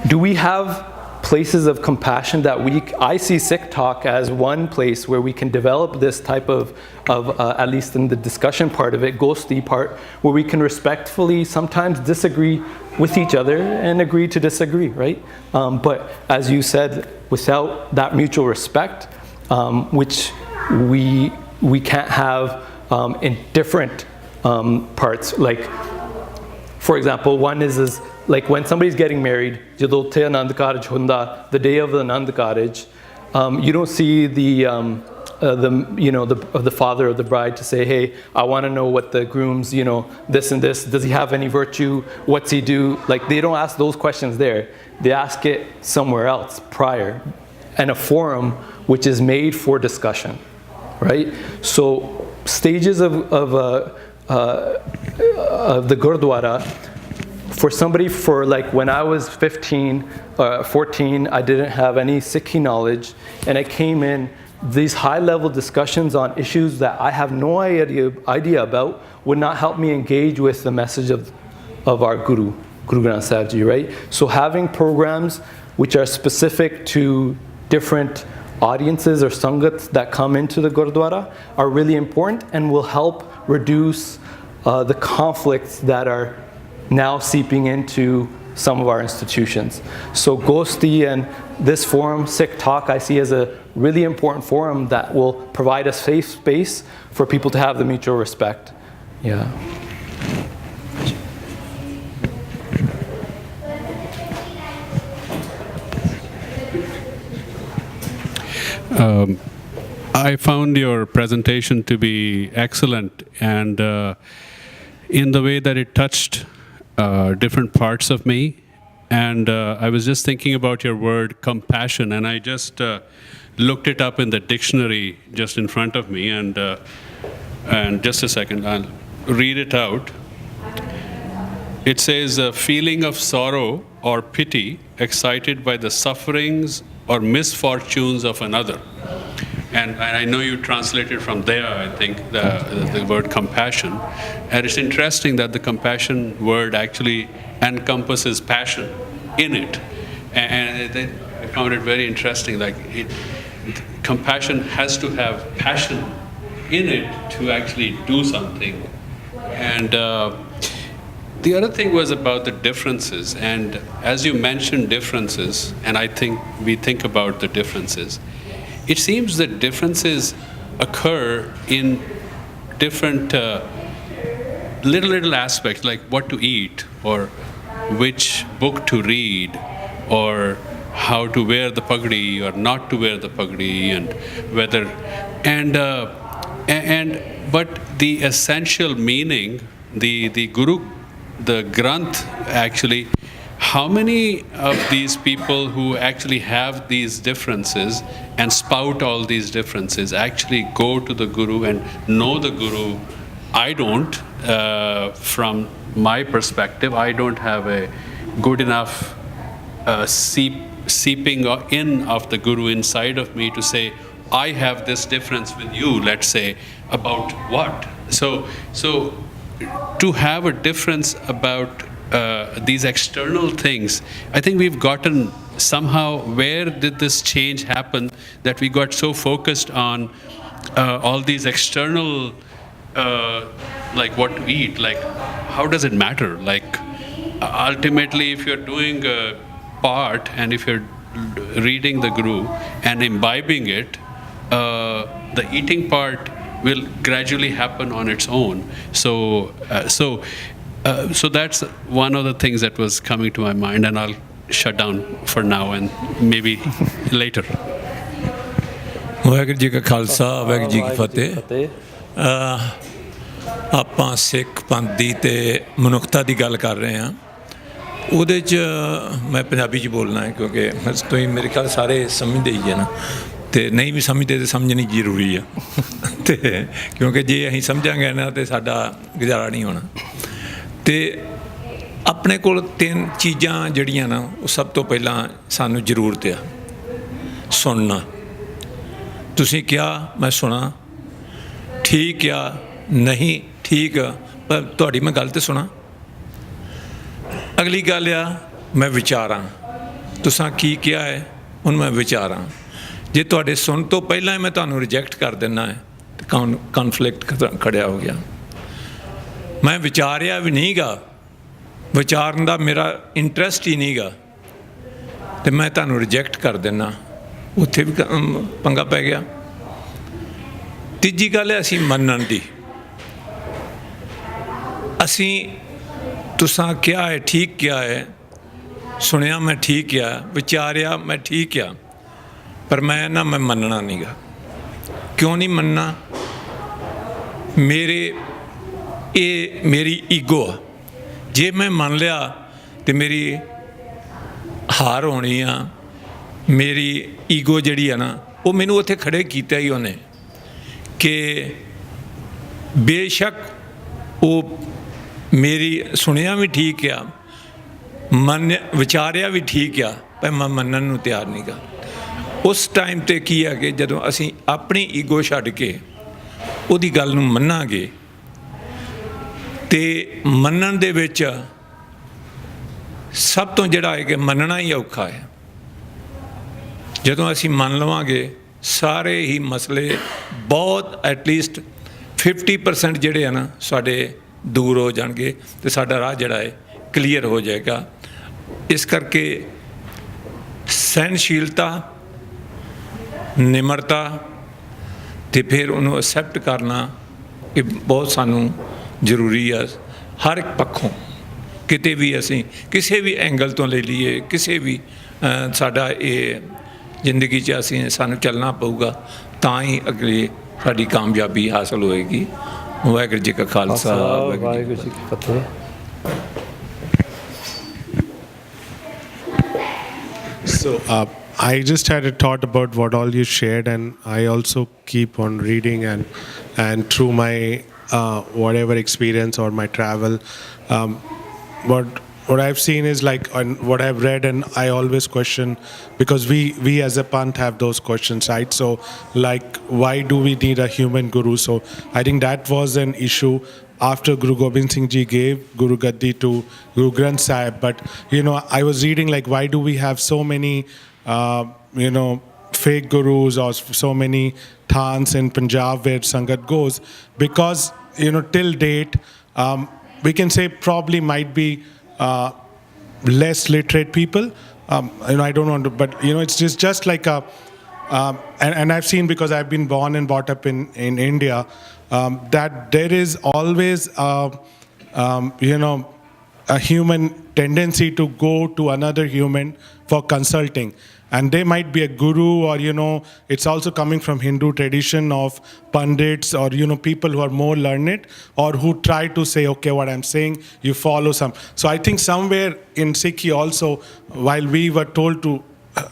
Speaker 7: do we have places of compassion that I see Sikh Talk as one place where we can develop this type of at least in the discussion part of it, Ghosti part, where we can respectfully sometimes disagree with each other and agree to disagree, right? But as you said, without that mutual respect, which we can't have in different parts. Like, for example, one is like when somebody's getting married, the day of the Anand Karaj, you don't see the father of the bride to say, hey, I want to know what the groom's, this and this, does he have any virtue, what's he do? Like, they don't ask those questions there. They ask it somewhere else prior, and a forum which is made for discussion, right? So stages of the Gurdwara, for somebody, when I was 15, 14, I didn't have any Sikhi knowledge, and I came in, these high-level discussions on issues that I have no idea about would not help me engage with the message of our Guru Granth Sahib Ji, right? So having programs which are specific to different audiences or sangats that come into the Gurdwara are really important and will help reduce the conflicts that are now seeping into some of our institutions. So Ghosti and this forum, Sikh Talk, I see as a really important forum that will provide a safe space for people to have the mutual respect. Yeah.
Speaker 11: I found your presentation to be excellent, and in the way that it touched different parts of me. And I was just thinking about your word compassion, and I just looked it up in the dictionary just in front of me, and just a second, I'll read it out. It says, a feeling of sorrow or pity excited by the sufferings or misfortunes of another. And I know you translated from there, I think, the word compassion. And it's interesting that the compassion word actually encompasses passion in it. And then I found it very interesting. Like compassion has to have passion in it to actually do something. And the other thing was about the differences. And as you mentioned differences, and I think we think about the differences, it seems that differences occur in different little aspects, like what to eat, or which book to read, or how to wear the pagdi or not to wear the pagdi, and whether but the essential meaning, the guru, the granth, actually, how many of these people who actually have these differences and spout all these differences actually go to the guru and know the guru? I don't. From my perspective, I don't have a good enough seeping in of the guru inside of me to say, I have this difference with you, let's say, about what? So to have a difference about these external things, I think we've gotten somehow, where did this change happen that we got so focused on all these external, like what to eat, like how does it matter? Like ultimately, if you're doing a part and if you're reading the guru and imbibing it, the eating part will gradually happen on its own. So that's one of the things that was coming to my mind, and I'll shut down for now and maybe later.
Speaker 12: Waheguru ji ਕਾ ਖਾਲਸਾ ਵਾਹਿਗੁਰੂ ਜੀ ਕੀ ਫਤਿਹ। ਆਪਾਂ ਸਿੱਖ ਪੰਥ ਦੀ ਤੇ ਮਨੁੱਖਤਾ ਦੀ ਗੱਲ ਕਰ ਰਹੇ ਹਾਂ। ਉਹਦੇ 'ਚ ਮੈਂ ਪੰਜਾਬੀ 'ਚ ਬੋਲਣਾ ਹੈ ਕਿਉਂਕਿ ਤੁਸੀਂ ਮੇਰੇ ਖਿਆਲ ਸਾਰੇ ਸਮਝਦੇ ਹੀ ਹੈ ਨਾ, ਤੇ ਨਹੀਂ ਵੀ ਸਮਝਦੇ ਤੇ ਸਮਝਣੀ ਜ਼ਰੂਰੀ ਆ ਤੇ ਕਿਉਂਕਿ ਜੇ ਅਸੀਂ ਸਮਝਾਂਗੇ ਨਾ ਤੇ ਸਾਡਾ ਗੁਜ਼ਾਰਾ ਨਹੀਂ ਹੋਣਾ। ਤੇ ਆਪਣੇ ਕੋਲ 3 ਚੀਜ਼ਾਂ ਜਿਹੜੀਆਂ ਨਾ, ਉਹ ਸਭ ਤੋਂ ਪਹਿਲਾਂ ਸਾਨੂੰ ਜ਼ਰੂਰਤ ਆ ਸੁਣਨਾ। ਤੁਸੀਂ ਕਿਹਾ ਮੈਂ ਸੁਣਾ, ਠੀਕ ਆ ਨਹੀਂ ਠੀਕ ਆ, ਪਰ ਤੁਹਾਡੀ ਮੈਂ ਗੱਲ ਤੇ ਸੁਣਾ। ਅਗਲੀ ਗੱਲ ਆ ਮੈਂ ਵਿਚਾਰਾਂ, ਤੁਸੀਂ ਕੀ ਕਿਹਾ ਹੈ ਹੁਣ ਮੈਂ ਵਿਚਾਰਾਂ। ਜੇ ਤੁਹਾਡੇ ਸੁਣ ਤੋਂ ਪਹਿਲਾਂ ਮੈਂ ਤੁਹਾਨੂੰ ਰਿਜੈਕਟ ਕਰ ਦਿੰਦਾ ਹੈ ਤਾਂ ਕਨਫਲਿਕਟ ਖੜਿਆ ਹੋ ਗਿਆ। ਮੈਂ ਵਿਚਾਰਿਆ ਵੀ ਨਹੀਂ ਗਾ, ਵਿਚਾਰਨ ਦਾ ਮੇਰਾ ਇੰਟਰਸਟ ਹੀ ਨਹੀਂ ਗਾ, ਤੇ ਮੈਂ ਤੁਹਾਨੂੰ ਰਿਜੈਕਟ ਕਰ ਦਿੰਦਾ, ਉੱਥੇ ਵੀ ਪੰਗਾ ਪੈ ਗਿਆ। ਤੀਜੀ ਗੱਲ ਹੈ ਅਸੀਂ ਮੰਨਣ ਦੀ। ਅਸੀਂ ਤੁਸੀਂ ਕਿਹਾ ਹੈ ਠੀਕ ਕਿਹਾ ਹੈ, ਸੁਣਿਆ ਮੈਂ ਠੀਕ ਕਿਹਾ, ਵਿਚਾਰਿਆ ਮੈਂ ਠੀਕ ਕਿਹਾ, ਪਰ ਮੈਂ ਮੰਨਣਾ ਨਹੀਂ ਗਾ। ਕਿਉਂ ਨਹੀਂ ਮੰਨਣਾ? ਇਹ ਮੇਰੀ ਈਗੋ ਆ। ਜੇ ਮੈਂ ਮੰਨ ਲਿਆ ਤੇ ਮੇਰੀ ਹਾਰ ਹੋਣੀ ਆ। ਮੇਰੀ ਈਗੋ ਜਿਹੜੀ ਆ ਨਾ, ਉਹ ਮੈਨੂੰ ਉੱਥੇ ਖੜੇ ਕੀਤਾ ਹੀ ਉਹਨੇ ਕਿ ਬੇਸ਼ੱਕ ਉਹ ਮੇਰੀ ਸੁਣਿਆ ਵੀ ਠੀਕ ਆ, ਵਿਚਾਰਿਆ ਵੀ ਠੀਕ ਆ, ਪਰ ਮੈਂ ਮੰਨਣ ਨੂੰ ਤਿਆਰ ਨਹੀਂ ਗਾ। ਉਸ ਟਾਈਮ 'ਤੇ ਕੀ ਹੈ ਕਿ ਜਦੋਂ ਅਸੀਂ ਆਪਣੀ ਈਗੋ ਛੱਡ ਕੇ ਉਹਦੀ ਗੱਲ ਨੂੰ ਮੰਨਾਂਗੇ, ਤੇ ਮੰਨਣ ਦੇ ਵਿੱਚ ਸਭ ਤੋਂ ਜਿਹੜਾ ਹੈ ਕਿ ਮੰਨਣਾ ਹੀ ਔਖਾ ਹੈ। ਜਦੋਂ ਅਸੀਂ ਮੰਨ ਲਵਾਂਗੇ ਸਾਰੇ ਹੀ ਮਸਲੇ ਬਹੁਤ ਐਟਲੀਸਟ 50% ਜਿਹੜੇ ਆ ਨਾ ਸਾਡੇ ਦੂਰ ਹੋ ਜਾਣਗੇ, ਅਤੇ ਸਾਡਾ ਰਾਹ ਜਿਹੜਾ ਹੈ ਕਲੀਅਰ ਹੋ ਜਾਏਗਾ। ਇਸ ਕਰਕੇ ਸਹਿਣਸ਼ੀਲਤਾ, ਨਿਮਰਤਾ, ਅਤੇ ਫਿਰ ਉਹਨੂੰ ਐਕਸੈਪਟ ਕਰਨਾ, ਇਹ ਬਹੁਤ ਸਾਨੂੰ ਜ਼ਰੂਰੀ ਆ ਹਰ ਇੱਕ ਪੱਖੋਂ। ਕਿਤੇ ਵੀ ਅਸੀਂ ਕਿਸੇ ਵੀ ਐਂਗਲ ਤੋਂ ਲੈ ਲਈਏ, ਕਿਸੇ ਵੀ ਸਾਡਾ ਇਹ ਜ਼ਿੰਦਗੀ ਚ ਸਾਨੂੰ ਚੱਲਣਾ ਪਊਗਾ, ਤਾਂ ਹੀ ਅਗਲੀ ਸਾਡੀ ਕਾਮਯਾਬੀ ਹਾਸਲ ਹੋਏਗੀ। ਵਾਹਿਗੁਰੂ ਜੀ ਕਾ ਖਾਲਸਾ ਵਾਹਿਗੁਰੂ ਜੀ ਕੀ ਫਤਿਹ।
Speaker 13: So I just had a thought about what all you shared, and I also keep on reading and through my whatever experience or my travel, what what I've seen is like, and what I've read, and I always question, because we as a Panth have those questions, right? So like, why do we need a human guru? So I think that was an issue after Guru Gobind Singh Ji gave Guru Gaddi to Guru Granth Sahib. But, I was reading like, why do we have so many, fake gurus or so many thans in Punjab where Sangat goes? Because, till date, we can say probably might be less literate people. I don't want to, but it's just like a, and I've seen, because I've been born and brought up in India, that there is always a human tendency to go to another human for consulting. And they might be a guru, or, it's also coming from Hindu tradition of pundits, or, people who are more learned, or who try to say, okay, what I'm saying, you follow some. So I think somewhere in Sikhi also, while we were told to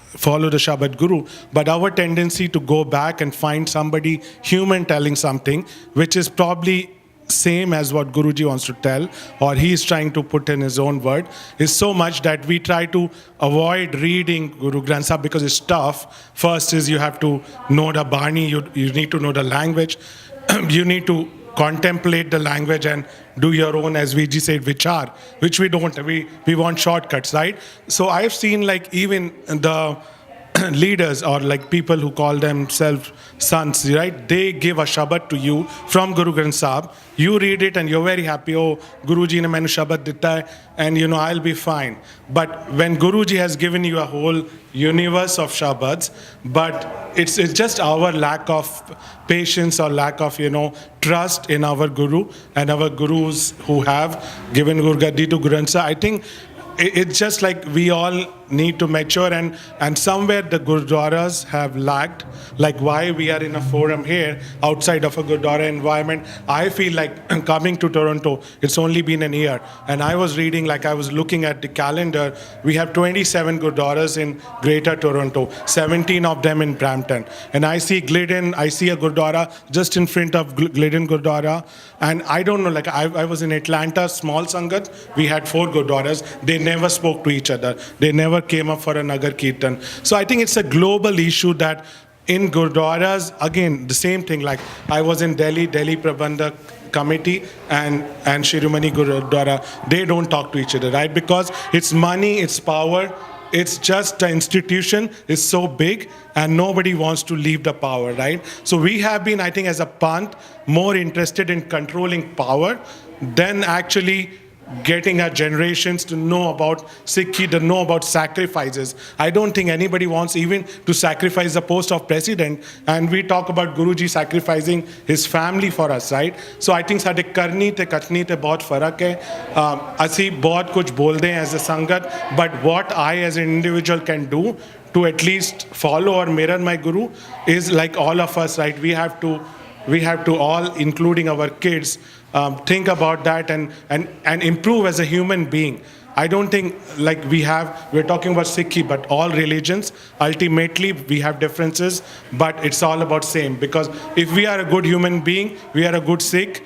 Speaker 13: follow the Shabad Guru, but our tendency to go back and find somebody human telling something, which is probably same as what Guruji wants to tell, or he is trying to put in his own word, is so much that we try to avoid reading Guru Granth Sahib because it's tough. First is you have to know the Bani, you need to know the language, you need to contemplate the language and do your own, as Viji said, vichar, which we don't. We want shortcuts, right? So I've seen like even the leaders, or like people who call themselves sons, right? They give a Shabad to you from Guru Granth Sahib. You read it and you're very happy. Oh, Guruji ne mainu Shabad ditta hai, and I'll be fine. But when Guruji has given you a whole universe of Shabads, but it's just our lack of patience or lack of trust in our Guru and our Gurus who have given Guru Gaddi to Granth Sahib. I think it's just like we all need to mature, and somewhere the Gurdwaras have lagged. Like why we are in a forum here outside of a Gurdwara environment. I feel like coming to Toronto, it's only been an year, and I was reading, like I was looking at the calendar, we have 27 Gurdwaras in Greater Toronto, 17 of them in Brampton, and I see Glidden, I see a Gurdwara just in front of Glidden Gurdwara, and I don't know, like I was in Atlanta, small Sangat, we had 4 Gurdwaras, they never spoke to each other, they never came up for a Nagar Kirtan. So I think it's a global issue that in Gurdwaras, again, the same thing, like I was in Delhi Prabandhak Committee and Shiromani Gurdwara, they don't talk to each other, right? Because it's money, it's power, it's just the institution is so big and nobody wants to leave the power, right? So we have been, I think, as a Panth, more interested in controlling power than actually getting our generations to know about Sikhi, to know about sacrifices. I don't think anybody wants even to sacrifice the post of president, and we talk about Guruji sacrificing his family for us, right? So I think साडे करनी ते कटनी ते बहुत फर्क है. असी बहुत कुछ बोलते हैं as a संगत, but what I as an individual can do to at least follow or mirror my Guru is like all of us, right? We have to all, including our kids, think about that and improve as a human being. I don't think like we're talking about Sikhi, but all religions, ultimately we have differences, but it's all about same. Because if we are a good human being, we are a good Sikh,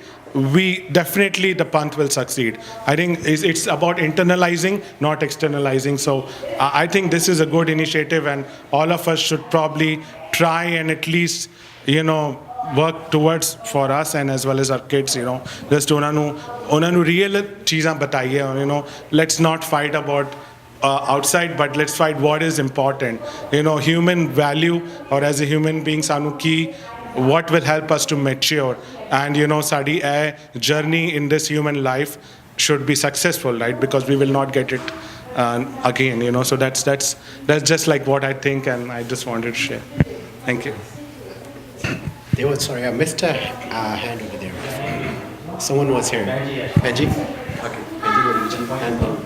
Speaker 13: definitely the Panth will succeed. I think it's about internalizing, not externalizing. So I think this is a good initiative, and all of us should probably try and at least, work towards for us and as well as our kids, just ਉਹਨਾਂ ਨੂੰ real ਚੀਜ਼ਾਂ ਬਤਾਈਏ, let's not fight about outside, but let's fight what is important, human value, or as a human being ਸਾਨੂੰ ਕੀ, what will help us to mature, and ਸਾਡੀ ਇਹ journey in this human life should be successful, right? Because we will not get it again, so that's just like what I think, and I just wanted to share. Thank you.
Speaker 10: Sorry, I missed a hand over there. Someone was here. Benji? Okay. Benji, hand up.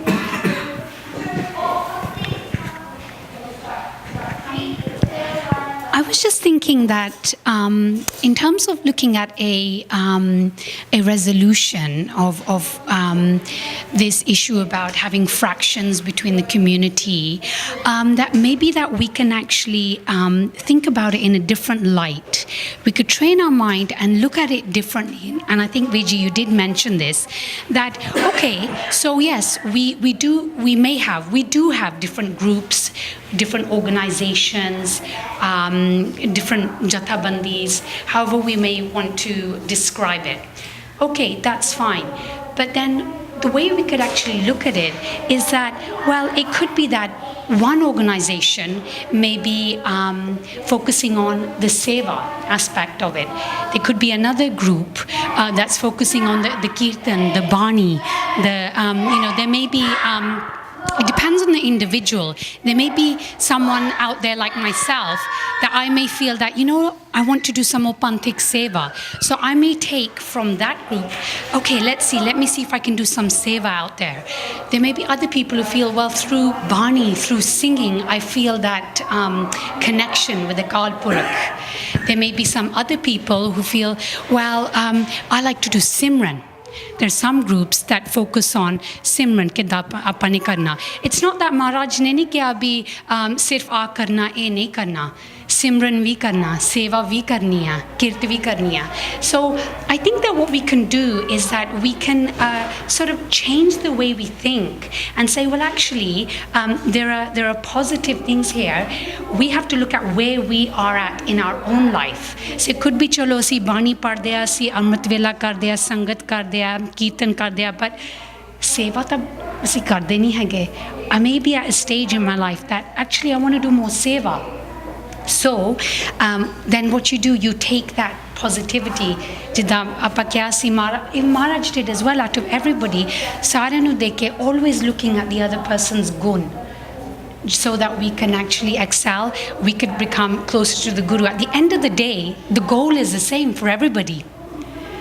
Speaker 14: I was just thinking that in terms of looking at a resolution of this issue about having fractions between the community, that maybe that we can actually think about it in a different light. we could train our mind and look at it differently. And I think, Bijai, you did mention this, that, okay, so yes, we do have different groups, different organizations, different jathabandis, however we may want to describe it. Okay, that's fine. But then the way we could actually look at it is that, well, it could be that one organization may be focusing on the seva aspect of it. There could be another group that's focusing on the kirtan, the bani, there may be it depends on the individual. There may be someone out there like myself that I may feel that, I want to do some more Panthik Seva. So I may take from that group, okay, let me see if I can do some Seva out there. There may be other people who feel, well, through Bani, through singing, I feel that connection with the Akal Purakh. There may be some other people who feel, well, I like to do Simran. There's some groups that focus on Simran kida apane karna. It's not that Maharaj ne nahi kiya abhi sirf aa karna eh nahi karna. Simran vi karna, seva vi karni hai, kirt vi karni hai. So I think that what we can do is that we can sort of change the way we think and say, well, actually, there are positive things here. We have to look at where we are at in our own life. So it could be chalo asi bani pad diya, asi amrit vela kar diya, sangat kar diya, kirtan kar diya, but seva tab asi karde nahi hage. I may be at a stage in my life that actually I want to do more seva. So then what you do, you take that positivity. Maharaj did as well, out of everybody, Saranu deke, always looking at the other person's gun, so that we can actually excel, we could become closer to the Guru. At the end of the day, the goal is the same for everybody.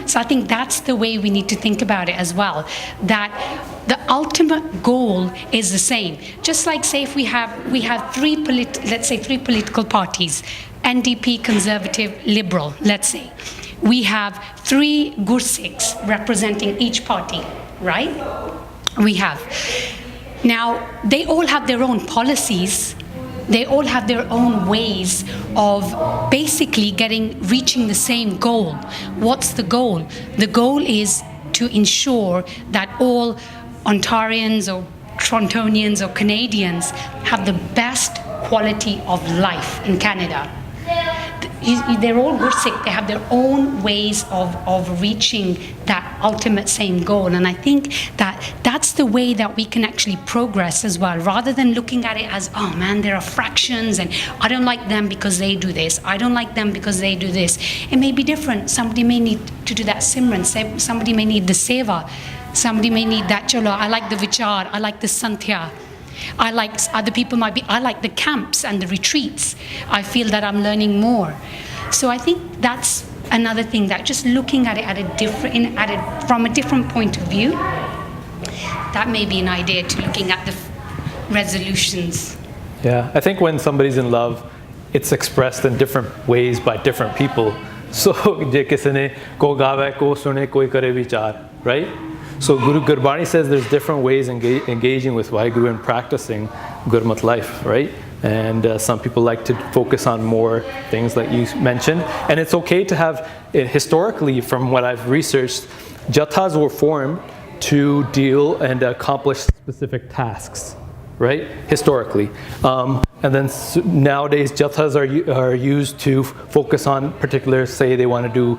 Speaker 14: So I think that's the way we need to think about it as well, that the ultimate goal is the same. Just like, say, if we have three political parties, NDP, Conservative, Liberal, let's say. We have 3 Gursikhs representing each party, right? We have. Now, they all have their own policies. They all have their own ways of basically reaching the same goal. What's the goal? The goal is to ensure that all Ontarians or Torontonians or Canadians have the best quality of life in Canada. They're all Gursikh. They have their own ways of reaching that ultimate same goal. And I think that that's the way that we can actually progress as well, rather than looking at it as, oh man, there are fractions and I don't like them because they do this. I don't like them because they do this. It may be different. Somebody may need to do that Simran. Somebody may need the Seva. Somebody may need that Chalo. I like the Vichar. I like the Santhya. Other people might be, I like the camps and the retreats. I feel that I'm learning more. So I think that's another thing, that just looking at it from a different point of view, that may be an idea to looking at the resolutions.
Speaker 7: Yeah, I think when somebody's in love, it's expressed in different ways by different people. So, je kisi ne ko gaave, ko sune, koi kare vichar, right? So Guru Gurbani says there's different ways engaging with Vaheguru and practicing Gurmat life, right? And some people like to focus on more things like you mentioned. And it's okay to have, historically, from what I've researched, jathas were formed to deal and accomplish specific tasks, right? Historically. And then nowadays, jathas are used to focus on particular, say they want to do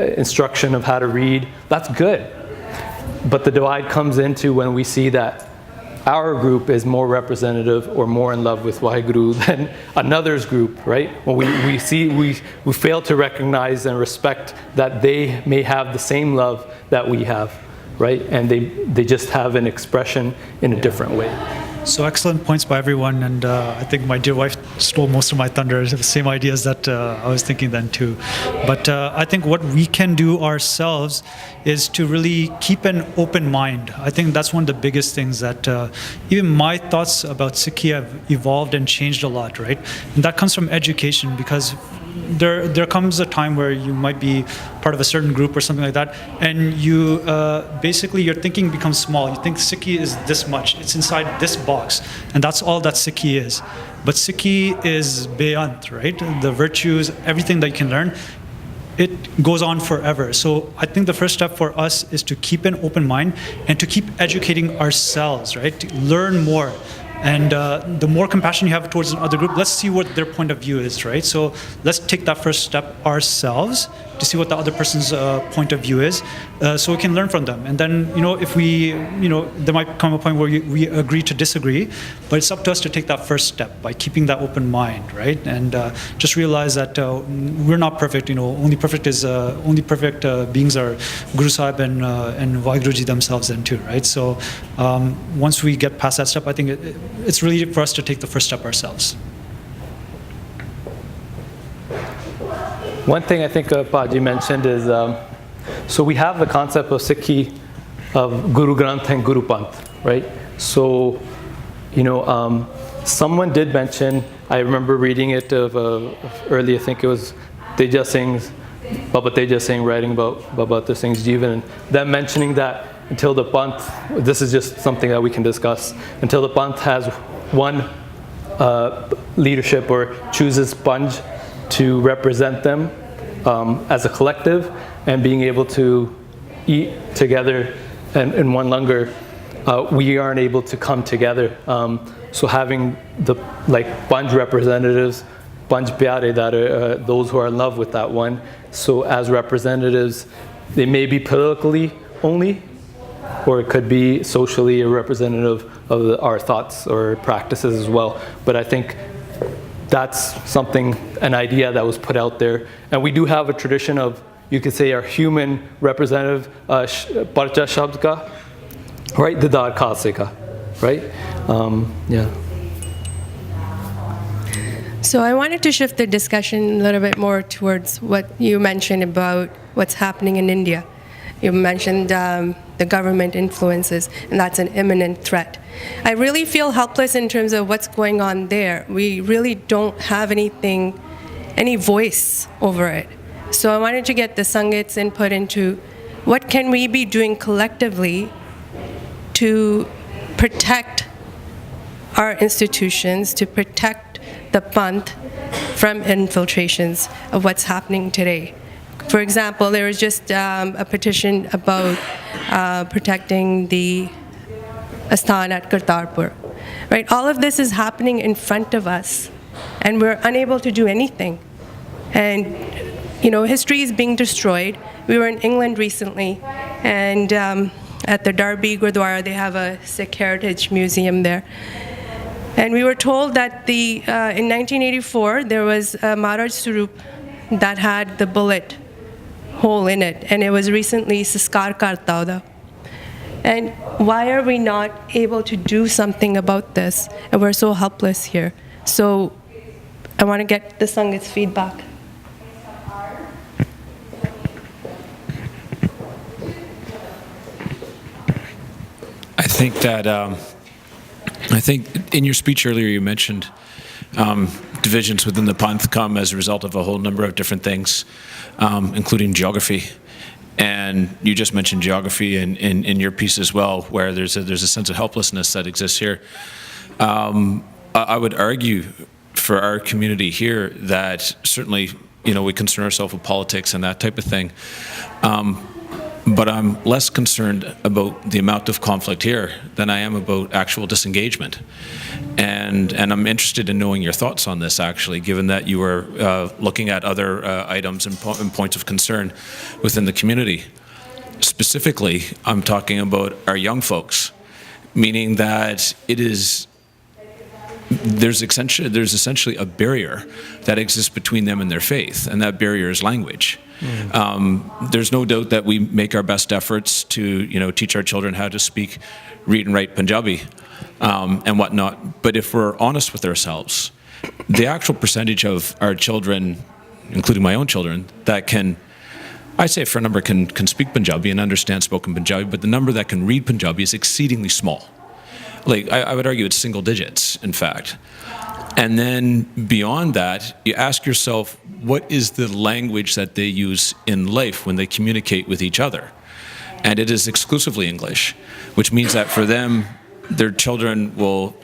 Speaker 7: instruction of how to read. That's good. But the divide comes into when we see that our group is more representative or more in love with Vaheguru than another's group, right? When we fail to recognize and respect that they may have the same love that we have, right? And they just have an expression in a different way.
Speaker 15: So excellent points by everyone, and I think my dear wife stole most of my thunder. The same ideas that I was thinking then too. But I think what we can do ourselves is to really keep an open mind. I think that's one of the biggest things, that even my thoughts about Sikhi have evolved and changed a lot, right? And that comes from education, because there comes a time where you might be part of a certain group or something like that, and you basically your thinking becomes small. You think Sikhi is this much. It's inside this box, and that's all that Sikhi is. But Sikhi is beyond, right? The virtues, everything that you can learn, it goes on forever. So I think the first step for us is to keep an open mind and to keep educating ourselves, right? To learn more. And the more compassion you have towards another group, let's see what their point of view is, right? So let's take that first step ourselves to see what the other person's point of view is, so we can learn from them. And then, if we, there might come a point where we agree to disagree, but it's up to us to take that first step by keeping that open mind, right? And just realize that we're not perfect. Only perfect beings are Guru Sahib and Vaheguruji themselves then too, right? So once we get past that step, I think it's really for us to take the first step ourselves.
Speaker 7: One thing I think Paji mentioned is, so we have the concept of Sikhi, of Guru Granth and Guru Panth, right? So, someone did mention, I remember reading it early, I think it was Teja Singh's, Baba Teja Singh writing about Baba Teja Singh's Jivan, and them mentioning that until the Panth, this is just something that we can discuss, until the Panth has one leadership or chooses Panj to represent them as a collective, and being able to eat together and in one langar, we aren't able to come together. So having the Panj representatives, Panj Pyare, that are those who are in love with that one, so as representatives, they may be politically only, or it could be socially a representative of our thoughts or practices as well. But I think that's an idea that was put out there. And we do have a tradition of, you could say, our human representative, Parcha Shabd ka, right? Didar Khase ka, right? Yeah.
Speaker 16: So I wanted to shift the discussion a little bit more towards what you mentioned about what's happening in India. You mentioned the government influences, and that's an imminent threat. I really feel helpless in terms of what's going on there. We really don't have any voice over it. So I wanted to get the Sangat's input into what can we be doing collectively to protect our institutions, to protect the Panth from infiltrations of what's happening today. For example, there was just a petition about protecting the Asthan at Kartarpur. Right? All of this is happening in front of us, and we're unable to do anything. And, history is being destroyed. We were in England recently, and at the Derby Gurdwara, they have a Sikh Heritage Museum there. And we were told that in 1984, there was a Maharaj Swarup that had the bullet hole in it, and it was recently Saskar Kartauda. And why are we not able to do something about this? And we're so helpless here. So I want to get the Sangat's feedback.
Speaker 12: I think in your speech earlier you mentioned divisions within the Panth come as a result of a whole number of different things, including geography. And you just mentioned geography in your piece as well, where there's a sense of helplessness that exists here. I would argue for our community here that certainly, we concern ourselves with politics and that type of thing. But I'm less concerned about the amount of conflict here than I am about actual disengagement. And I'm interested in knowing your thoughts on this, actually, given that you were looking at other items and points of concern within the community. Specifically, I'm talking about our young folks, meaning that there's essentially a barrier that exists between them and their faith, and that barrier is language. There's no doubt that we make our best efforts to teach our children how to speak, read and write Punjabi and whatnot. But if we're honest with ourselves, the actual percentage of our children, including my own children, that can, I'd say for a number can speak Punjabi and understand spoken Punjabi, but the number that can read Punjabi is exceedingly small. I would argue it's single digits, in fact. And then beyond that, you ask yourself, what is the language that they use in life when they communicate with each other? And it is exclusively English, which means that for them, their children will,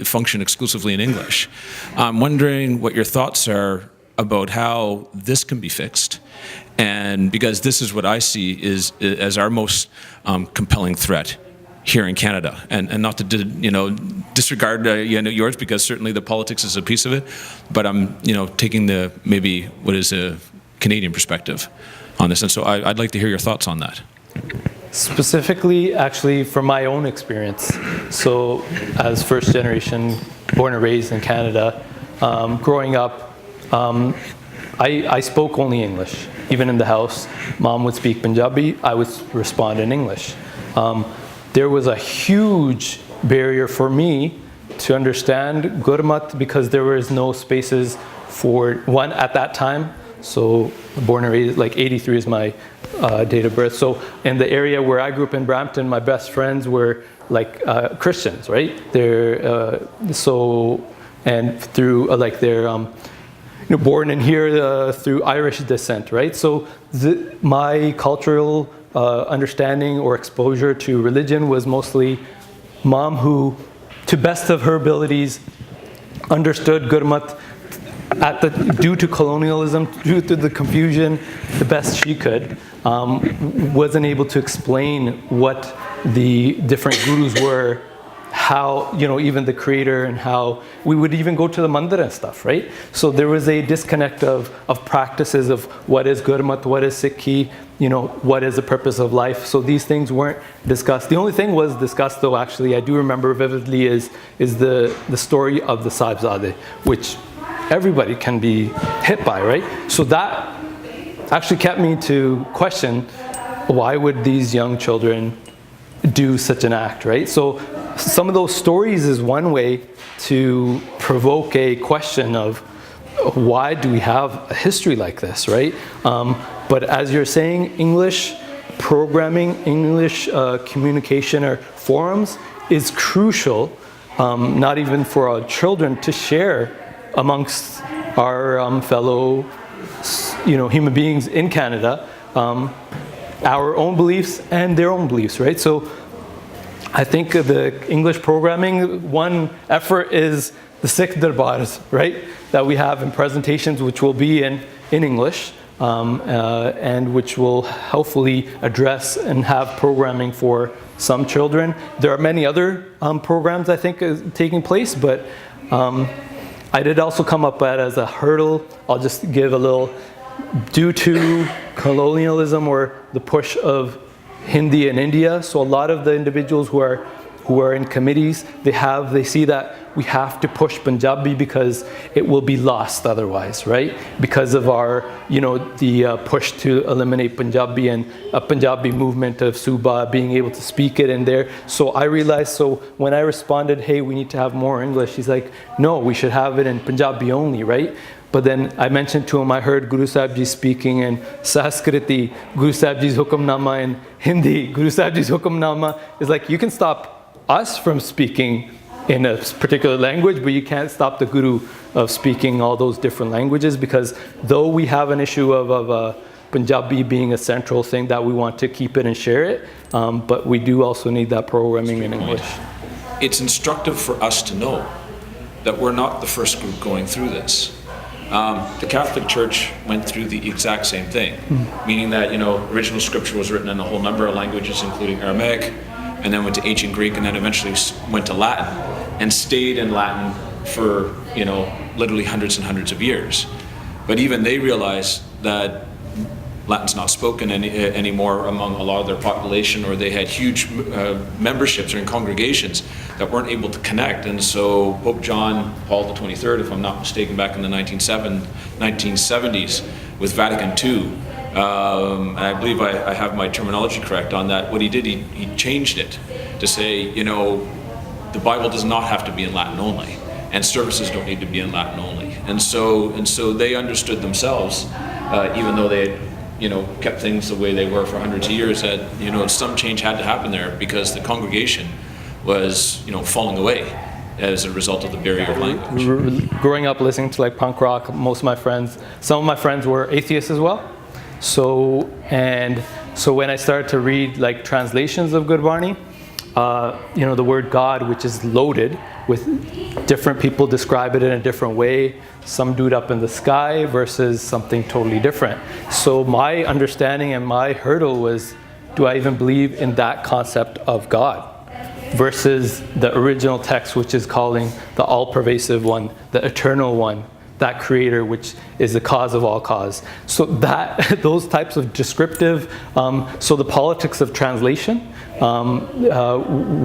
Speaker 12: function exclusively in English. I'm wondering what your thoughts are about how this can be fixed, and because this is what I see is as our most compelling threat here in Canada, and not to disregard yours, because certainly the politics is a piece of it, but I'm taking the maybe what is a Canadian perspective on this, and so I'd like to hear your thoughts on that.
Speaker 7: Specifically, actually, from my own experience, so as first generation, born and raised in Canada, growing up, I spoke only English. Even in the house, mom would speak Punjabi, I would respond in English. There was a huge barrier for me to understand Gurmat because there was no spaces for one at that time. So born and raised, like 83 is my date of birth. So in the area where I grew up in Brampton, my best friends were like Christians, right? They're and through they're born in here through Irish descent, right? So my cultural understanding or exposure to religion was mostly mom who, to best of her abilities, understood Gurmat due to colonialism, due to the confusion, the best she could, wasn't able to explain what the different gurus were, how, even the creator, and how we would even go to the mandir and stuff, right? So there was a disconnect of practices of what is Gurmat, what is Sikhi, what is the purpose of life. So these things weren't discussed. The only thing was discussed, though, actually, I do remember vividly, is the story of the Sahibzade, which everybody can be hit by, right? So that actually kept me to question, why would these young children do such an act, right? So some of those stories is one way to provoke a question of why do we have a history like this, right? But as you're saying, English programming, English communication or forums is crucial, not even for our children to share amongst our fellow human beings in Canada, our own beliefs and their own beliefs, right? So I think the English programming, one effort is the Sikh Darbars, right? That we have in presentations, which will be in English, and which will hopefully address and have programming for some children. There are many other programs, I think, taking place, but I did also come up with as a hurdle. I'll just give a little, due to colonialism or the push of Hindi in India. So a lot of the individuals who are in committees, they see that we have to push Punjabi because it will be lost otherwise, right? Because of our, the push to eliminate Punjabi and a Punjabi movement of Suba, being able to speak it in there. So I realized, so when I responded, hey, we need to have more English, he's like, no, we should have it in Punjabi only, right? But then I mentioned to him, I heard Guru Sahib Ji speaking in Sanskrit, Guru Sahib Ji's Hukamnama in Hindi, Guru Sahib Ji's Hukamnama is like, you can stop us from speaking in a particular language, but you can't stop the Guru of speaking all those different languages, because though we have an issue of Punjabi being a central thing that we want to keep it and share it, but we do also need that programming in English.
Speaker 12: It's instructive for us to know that we're not the first group going through this. The Catholic Church went through the exact same thing, meaning that original scripture was written in a whole number of languages, including Aramaic, and then went to ancient Greek, and then eventually went to Latin, and stayed in Latin for literally hundreds and hundreds of years. But even they realized that Latin's not spoken anymore among a lot of their population, or they had huge memberships or in congregations that weren't able to connect. And so Pope John Paul the 23rd, if I'm not mistaken, back in the 1970s with Vatican II, and I believe I have my terminology correct on that, what he did, he changed it to say, the Bible does not have to be in Latin only, and services don't need to be in Latin only. And so they understood themselves, even though they had kept things the way they were for hundreds of years, that some change had to happen there, because the congregation was falling away.
Speaker 17: as a result of the barrier of language?
Speaker 7: Growing up listening to like punk rock, some of my friends were atheists as well. So when I started to read like translations of Gurbani, the word God, which is loaded with different people describe it in a different way. Some do it up in the sky versus something totally different. So my understanding and my hurdle was, do I even believe in that concept of God? Versus the original text, which is calling the all-pervasive one, the eternal one, that creator, which is the cause of all cause. So those types of descriptive, so the politics of translation,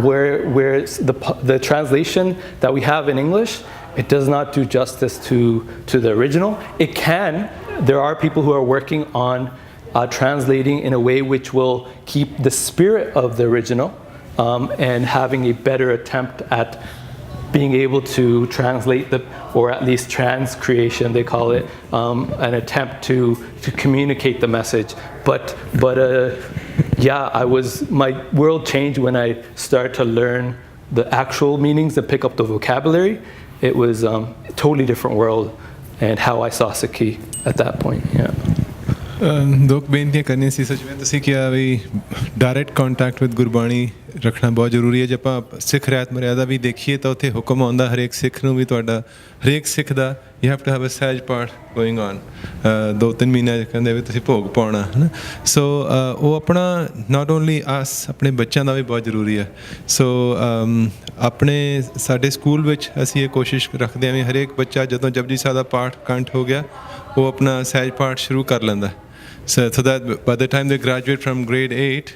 Speaker 7: where the translation that we have in English, it does not do justice to the original. It can. There are people who are working on translating in a way which will keep the spirit of the original, and having a better attempt at being able to translate or at least transcreation, they call it, an attempt to communicate the message. But my world changed when I started to learn the actual meanings and pick up the vocabulary. It was a totally different world, and how I saw Sikhi at that point. Yeah.
Speaker 9: ਦੋ ਬੇਨਤੀਆਂ ਕਰਨੀਆਂ ਸੀ। ਸੱਚ ਵਿੱਚ ਤੁਸੀਂ ਕਿਹਾ ਵੀ direct contact with Gurbani ਰੱਖਣਾ ਬਹੁਤ ਜ਼ਰੂਰੀ ਹੈ। ਜੇ ਆਪਾਂ ਸਿੱਖ ਰਿਆਤ ਮਰਿਆਦਾ ਵੀ ਦੇਖੀਏ ਤਾਂ ਉੱਥੇ ਹੁਕਮ ਆਉਂਦਾ ਹਰੇਕ ਸਿੱਖ ਨੂੰ ਵੀ ਹਰੇਕ ਸਿੱਖ ਦਾ you have to have a Sahaj Path going on 2-3 ਮਹੀਨੇ ਕਹਿੰਦੇ ਵੀ ਤੁਸੀਂ ਭੋਗ ਪਾਉਣਾ ਹੈ ਨਾ। ਸੋ ਉਹ ਆਪਣਾ ਨਾਟ ਓਨਲੀ ਅਸ ਆਪਣੇ ਬੱਚਿਆਂ ਦਾ ਵੀ ਬਹੁਤ ਜ਼ਰੂਰੀ ਹੈ। ਸੋ ਸਾਡੇ ਸਕੂਲ ਵਿੱਚ ਅਸੀਂ ਇਹ ਕੋਸ਼ਿਸ਼ ਰੱਖਦੇ ਹਾਂ ਵੀ ਹਰੇਕ ਬੱਚਾ ਜਦੋਂ ਜਪਜੀ ਸਾਹਿਬ ਦਾ ਪਾਠ ਕੰਠ ਹੋ ਗਿਆ ਉਹ ਆਪਣਾ ਸਹਿਜ ਪਾਠ ਸ਼ੁਰੂ ਕਰ ਲੈਂਦਾ। So that by the time they graduate from grade 8,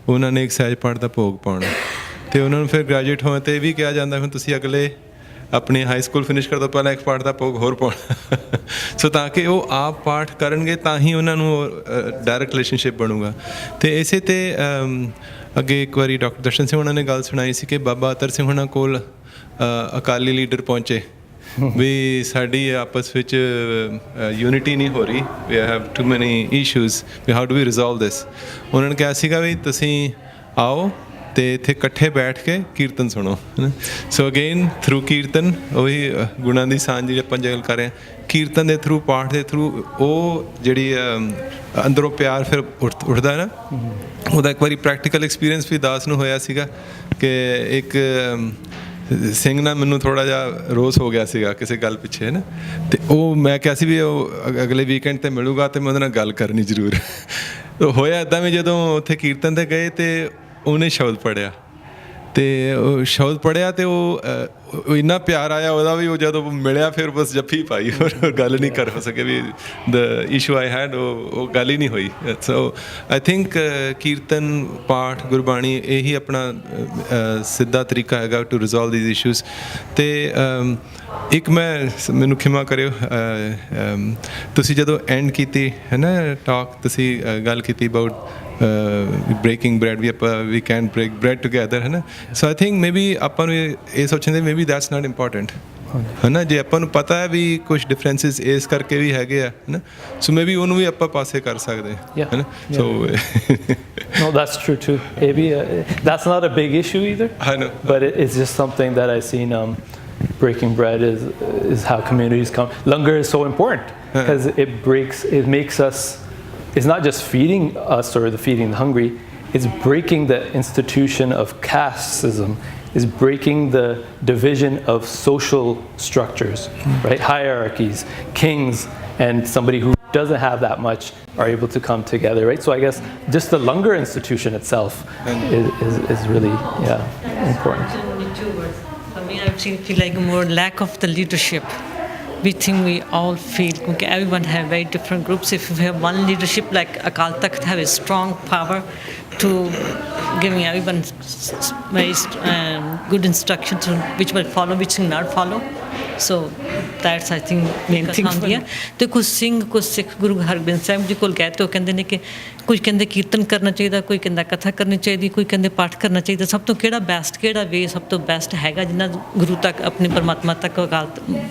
Speaker 9: ਉਹਨਾਂ ਨੇ ਇੱਕ ਸਹਿਜ ਪਾਠ ਦਾ ਭੋਗ ਪਾਉਣਾ ਅਤੇ ਉਹਨਾਂ ਨੂੰ ਫਿਰ ਗ੍ਰੈਜੂਏਟ ਹੋਣ 'ਤੇ ਇਹ ਵੀ ਕਿਹਾ ਜਾਂਦਾ ਹੁਣ ਤੁਸੀਂ ਅਗਲੇ ਆਪਣੀ ਹਾਈ ਸਕੂਲ ਫਿਨਿਸ਼ ਕਰਨ ਤੋਂ ਪਹਿਲਾਂ ਇੱਕ ਪਾਠ ਦਾ ਭੋਗ ਹੋਰ ਪਾਉਣਾ। ਸੋ ਤਾਂ ਕਿ ਉਹ ਆਪ ਪਾਠ ਕਰਨਗੇ ਤਾਂ ਹੀ ਉਹਨਾਂ ਨੂੰ ਡਾਇਰੈਕਟ ਰਿਲੇਸ਼ਨਸ਼ਿਪ ਬਣੂਗਾ। ਅਤੇ ਇਸੇ 'ਤੇ ਅੱਗੇ ਇੱਕ ਵਾਰੀ ਡਾਕਟਰ ਦਰਸ਼ਨ ਸਿੰਘ ਉਹਨਾਂ ਨੇ ਗੱਲ ਸੁਣਾਈ ਸੀ ਕਿ ਬਾਬਾ ਅਤਰ ਸਿੰਘ ਉਹਨਾਂ ਕੋਲ ਅਕਾਲੀ ਲੀਡਰ ਪਹੁੰਚੇ ਵੀ ਸਾਡੀ ਆਪਸ ਵਿੱਚ ਯੂਨਿਟੀ ਨਹੀਂ ਹੋ ਰਹੀ, we have too many issues, we how do we resolve this. ਉਹਨਾਂ ਨੇ ਕਿਹਾ ਸੀਗਾ ਵੀ ਤੁਸੀਂ ਆਓ ਅਤੇ ਇੱਥੇ ਇਕੱਠੇ ਬੈਠ ਕੇ ਕੀਰਤਨ ਸੁਣੋ, ਹੈ ਨਾ। ਸੋ ਅਗੇਨ ਥਰੂ ਕੀਰਤਨ, ਉਹੀ ਗੁਣਾਂ ਦੀ ਸਾਂਝ ਜਿਹੜੀ ਆਪਾਂ ਗੱਲ ਕਰ ਰਹੇ ਹਾਂ, ਕੀਰਤਨ ਦੇ ਥਰੂ, ਪਾਠ ਦੇ ਥਰੂ ਉਹ ਜਿਹੜੀ ਅੰਦਰੋਂ ਪਿਆਰ ਫਿਰ ਉੱਠਦਾ ਨਾ। ਉਹਦਾ ਇੱਕ ਵਾਰੀ ਪ੍ਰੈਕਟੀਕਲ ਐਕਸਪੀਰੀਅੰਸ ਵੀ ਦਾਸ ਨੂੰ ਹੋਇਆ ਸੀਗਾ ਕਿ ਇੱਕ ਸਿੰਘ ਨਾਲ ਮੈਨੂੰ ਥੋੜ੍ਹਾ ਜਿਹਾ ਰੋਸ ਹੋ ਗਿਆ ਸੀਗਾ ਕਿਸੇ ਗੱਲ ਪਿੱਛੇ, ਹੈ ਨਾ। ਅਤੇ ਉਹ ਮੈਂ ਕਿਹਾ ਸੀ ਵੀ ਉਹ ਅਗਲੇ ਵੀਕਐਂਡ 'ਤੇ ਮਿਲੂਗਾ ਅਤੇ ਮੈਂ ਉਹਦੇ ਨਾਲ ਗੱਲ ਕਰਨੀ ਜ਼ਰੂਰ। ਹੋਇਆ ਇੱਦਾਂ ਵੀ ਜਦੋਂ ਉੱਥੇ ਕੀਰਤਨ 'ਤੇ ਗਏ ਅਤੇ ਉਹਨੇ ਸ਼ਬਦ ਪੜ੍ਹਿਆ ਅਤੇ ਉਹ ਸ਼ਬਦ ਪੜ੍ਹਿਆ ਅਤੇ ਉਹ ਇੰਨਾ ਪਿਆਰ ਆਇਆ ਉਹਦਾ ਵੀ ਉਹ ਜਦੋਂ ਮਿਲਿਆ ਫਿਰ ਬਸ ਜੱਫੀ ਪਾਈ, ਹੋਰ ਗੱਲ ਨਹੀਂ ਕਰ ਹੋ ਸਕੇ ਵੀ ਦ ਇਸ਼ੂ ਆਈ ਹੈਡ ਉਹ ਗੱਲ ਹੀ ਨਹੀਂ ਹੋਈ। ਸੋ ਆਈ ਥਿੰਕ ਕੀਰਤਨ, ਪਾਠ, ਗੁਰਬਾਣੀ ਇਹੀ ਆਪਣਾ ਸਿੱਧਾ ਤਰੀਕਾ ਹੈਗਾ ਟੂ ਰਿਜ਼ੋਲਵ ਦੀਜ਼ ਇਸ਼ੂਜ਼। ਅਤੇ ਇੱਕ ਮੈਨੂੰ ਖਿਮਾ ਕਰਿਓ, ਤੁਸੀਂ ਜਦੋਂ ਐਂਡ ਕੀਤੀ ਹੈ ਨਾ ਟਾਕ, ਤੁਸੀਂ ਗੱਲ ਕੀਤੀ about breaking bread, we can't break bread together, ਹੈ ਨਾ। ਸੋ ਆਈ ਥਿੰਕ ਮੇ ਬੀ ਆਪਾਂ ਨੂੰ ਇਹ ਸੋਚਦੇ may be that's not important, ਹੈ ਨਾ। ਜੇ ਆਪਾਂ ਨੂੰ ਪਤਾ ਹੈ ਵੀ ਕੁਛ ਡਿਫਰੈਂਸਿਸ ਇਸ ਕਰਕੇ ਵੀ ਹੈਗੇ ਆ, ਹੈ ਨਾ, ਸੋ ਮੇ ਬੀ ਉਹਨੂੰ ਵੀ ਆਪਾਂ ਪਾਸੇ ਕਰ ਸਕਦੇ ਹਾਂ, ਹੈ ਨਾ। ਸੋ
Speaker 7: no, that's true too. Maybe that's not a big issue either. I know, but it's just something that I've seen. Breaking bread is how communities come. Langar is so important because it makes us. It's not just feeding us or feeding the hungry, it's breaking the institution of casteism, is breaking the division of social structures, right? Hierarchies, kings and somebody who doesn't have that much are able to come together, right? So I guess just the Langar institution itself is really, important.
Speaker 18: For me, I feel like more lack of the leadership. We think we all feel, because everyone have very different groups. If we have one leadership like Akal Takht have a strong power to giving everyone very good instructions which will follow, which will not follow. So that's I think main thing for me. ਤੇ ਕੁਝ ਸਿੰਘ, ਕੁਝ ਸਿੱਖ ਗੁਰੂ ਹਰਗੋਬਿੰਦ ਸਾਹਿਬ ਜੀ ਕੋਲ ਗਏ ਤੇ ਉਹ ਕਹਿੰਦੇ ਨੇ ਕਿ ਕੁਝ ਕਹਿੰਦੇ ਕੀਰਤਨ ਕਰਨਾ ਚਾਹੀਦਾ, ਕੋਈ ਕਹਿੰਦਾ ਕਥਾ ਕਰਨੀ ਚਾਹੀਦੀ, ਕੋਈ ਕਹਿੰਦੇ ਪਾਠ ਕਰਨਾ ਚਾਹੀਦਾ। ਸਭ ਤੋਂ ਕਿਹੜਾ ਬੈਸਟ, ਕਿਹੜਾ ਵੇ ਸਭ ਤੋਂ ਬੈਸਟ ਹੈਗਾ ਜਿੰਨਾ ਗੁਰੂ ਤੱਕ, ਆਪਣੇ ਪਰਮਾਤਮਾ ਤੱਕ ਅਕਾਲ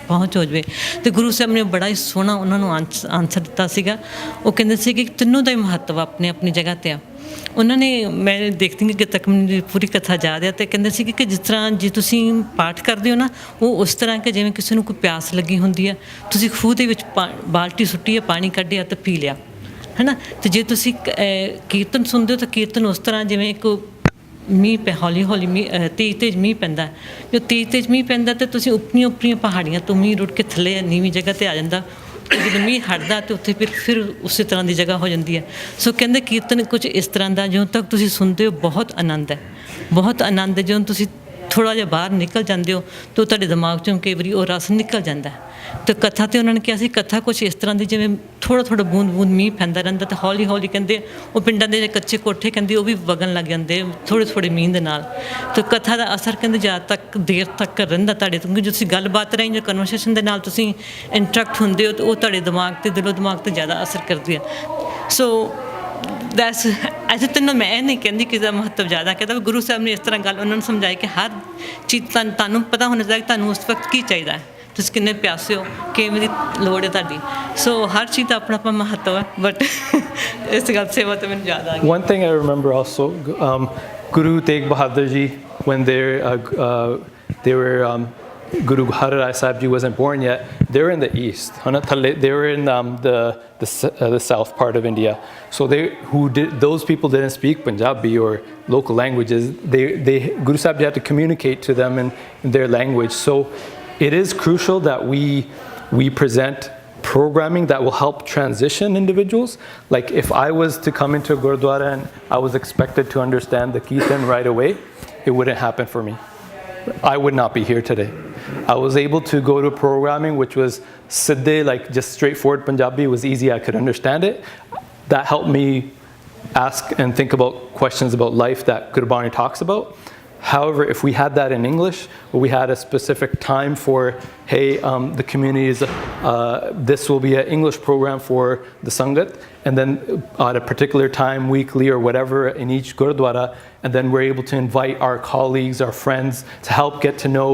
Speaker 18: ਪਹੁੰਚ ਹੋ ਜਾਵੇ। ਅਤੇ ਗੁਰੂ ਸਾਹਿਬ ਨੇ ਬੜਾ ਹੀ ਸੋਹਣਾ ਉਹਨਾਂ ਨੂੰ ਆਨਸਰ ਦਿੱਤਾ ਸੀਗਾ। ਉਹ ਕਹਿੰਦੇ ਸੀ ਕਿ ਤਿੰਨੋਂ ਦਾ ਹੀ ਮਹੱਤਵ ਆਪਣੀ ਆਪਣੀ ਜਗ੍ਹਾ 'ਤੇ ਆ। ਉਹਨਾਂ ਨੇ ਮੈਂ ਦੇਖਦੀ ਹਾਂ ਕਿ ਤੱਕ ਮੈਨੂੰ ਪੂਰੀ ਕਥਾ ਯਾਦ ਹੈ, ਅਤੇ ਕਹਿੰਦੇ ਸੀ ਕਿ ਜਿਸ ਤਰ੍ਹਾਂ ਜੇ ਤੁਸੀਂ ਪਾਠ ਕਰਦੇ ਹੋ ਨਾ, ਉਹ ਉਸ ਤਰ੍ਹਾਂ ਕਿ ਜਿਵੇਂ ਕਿਸੇ ਨੂੰ ਕੋਈ ਪਿਆਸ ਲੱਗੀ ਹੁੰਦੀ ਹੈ, ਤੁਸੀਂ ਖੂਹ ਦੇ ਵਿੱਚ ਬਾਲਟੀ ਸੁੱਟੀ ਹੈ, ਪਾਣੀ ਕੱਢਿਆ ਅਤੇ ਪੀ ਲਿਆ, ਹੈ ਨਾ। ਅਤੇ ਜੇ ਤੁਸੀਂ ਕੀਰਤਨ ਸੁਣਦੇ ਹੋ ਤਾਂ ਕੀਰਤਨ ਉਸ ਤਰ੍ਹਾਂ ਜਿਵੇਂ ਇੱਕ ਮੀਂਹ ਹੌਲੀ ਹੌਲੀ ਤੇਜ਼ ਤੇਜ਼ ਮੀਂਹ ਪੈਂਦਾ, ਜੋ ਤੇਜ਼ ਤੇਜ਼ ਮੀਂਹ ਪੈਂਦਾ ਤਾਂ ਤੁਸੀਂ ਉੱਪਰੀਆਂ ਪਹਾੜੀਆਂ ਤੋਂ ਮੀਂਹ ਰੁੜ ਕੇ ਥੱਲੇ ਨੀਵੀਂ ਜਗ੍ਹਾ 'ਤੇ ਆ ਜਾਂਦਾ, ਜਦੋਂ ਮੀਂਹ ਹਟਦਾ ਤਾਂ ਉੱਥੇ ਫਿਰ ਉਸੇ ਤਰ੍ਹਾਂ ਦੀ ਜਗ੍ਹਾ ਹੋ ਜਾਂਦੀ ਹੈ। ਸੋ ਕਹਿੰਦੇ ਕੀਰਤਨ ਕੁਝ ਇਸ ਤਰ੍ਹਾਂ ਦਾ, ਜਦੋਂ ਤੱਕ ਤੁਸੀਂ ਸੁਣਦੇ ਹੋ ਬਹੁਤ ਆਨੰਦ ਹੈ, ਬਹੁਤ ਆਨੰਦ ਹੈ। ਜਦੋਂ ਤੁਸੀਂ ਥੋੜ੍ਹਾ ਜਿਹਾ ਬਾਹਰ ਨਿਕਲ ਜਾਂਦੇ ਹੋ ਤਾਂ ਤੁਹਾਡੇ ਦਿਮਾਗ 'ਚੋਂ ਕਈ ਵਾਰੀ ਉਹ ਰਸ ਨਿਕਲ ਜਾਂਦਾ। ਅਤੇ ਕਥਾ 'ਤੇ ਉਹਨਾਂ ਨੇ ਕਿਹਾ ਸੀ ਕਥਾ ਕੁਛ ਇਸ ਤਰ੍ਹਾਂ ਦੀ ਜਿਵੇਂ ਥੋੜ੍ਹਾ ਬੂੰਦ ਮੀਂਹ ਪੈਂਦਾ ਰਹਿੰਦਾ, ਅਤੇ ਹੌਲੀ ਹੌਲੀ ਕਹਿੰਦੇ ਉਹ ਪਿੰਡਾਂ ਦੇ ਕੱਚੇ ਕੋਠੇ ਕਹਿੰਦੇ ਉਹ ਵੀ ਵਗਣ ਲੱਗ ਜਾਂਦੇ ਥੋੜ੍ਹੇ ਮੀਂਹ ਦੇ ਨਾਲ। ਅਤੇ ਕਥਾ ਦਾ ਅਸਰ ਕਹਿੰਦੇ ਜ਼ਿਆਦਾ ਤੱਕ ਦੇਰ ਤੱਕ ਰਹਿੰਦਾ ਤੁਹਾਡੇ ਤੋਂ, ਕਿਉਂਕਿ ਤੁਸੀਂ ਗੱਲਬਾਤ ਰਾਹੀਂ ਜਾਂ ਕਨਵਰਸੇਸ਼ਨ ਦੇ ਨਾਲ ਤੁਸੀਂ ਇੰਟਰੈਕਟ ਹੁੰਦੇ ਹੋ, ਤਾਂ ਉਹ ਤੁਹਾਡੇ ਦਿਮਾਗ 'ਤੇ ਦਿਲੋਂ ਦਿਮਾਗ 'ਤੇ ਜ਼ਿਆਦਾ ਅਸਰ ਕਰਦੀ ਹੈ। ਸੋ ਦੈਟਸ ਅਜੇ ਤੈਨੂੰ ਮੈਂ ਇਹ ਨਹੀਂ ਕਹਿੰਦੀ ਕਿ ਇਹਦਾ ਮਹੱਤਵ ਜ਼ਿਆਦਾ, ਕਹਿੰਦਾ ਗੁਰੂ ਸਾਹਿਬ ਨੇ ਇਸ ਤਰ੍ਹਾਂ ਗੱਲ ਉਹਨਾਂ ਨੂੰ ਸਮਝਾਈ ਕਿ ਹਰ ਚੀਜ਼ ਤੁਹਾਨੂੰ ਪਤਾ ਹੋਣਾ ਚਾਹੀਦਾ ਕਿ ਤੁਹਾਨੂੰ ਉਸ ਵਕਤ ਕੀ ਚਾਹੀਦਾ ਹੈ, ਤੁਸੀਂ ਕਿੰਨੇ ਪਿਆਸੇ ਹੋ, ਕਿਵੇਂ ਦੀ ਲੋੜ ਹੈ ਤੁਹਾਡੀ। ਸੋ ਹਰ ਚੀਜ਼ ਦਾ ਆਪਣਾ ਆਪਣਾ ਮਹੱਤਵ ਹੈ, ਬਟ ਇਸ ਗੱਲ ਸੇਵਾ ਤਾਂ ਮੈਨੂੰ ਯਾਦ ਆ ਗਈ।
Speaker 7: One thing I remember also, Guru Tegh Bahadur Ji, when they were Guru Har Rai Sahib Ji wasn't born yet, they were in the east. They were in the south part of India. So those people didn't speak Punjabi or local languages. Guru Sahib Ji had to communicate to them in their language. So it is crucial that we present programming that will help transition individuals. Like if I was to come into a Gurdwara and I was expected to understand the Kirtan right away, it wouldn't happen for me. I would not be here today. I was able to go to programming which was Siddhe, like just straightforward Punjabi. It was easy, I could understand it. That helped me ask and think about questions about life that Gurbani talks about. However, if we had that in English, or we had a specific time for, hey, the community is, this will be an English program for the sangat, and then at a particular time, weekly or whatever, in each gurdwara, and then we're able to invite our colleagues, our friends, to help get to know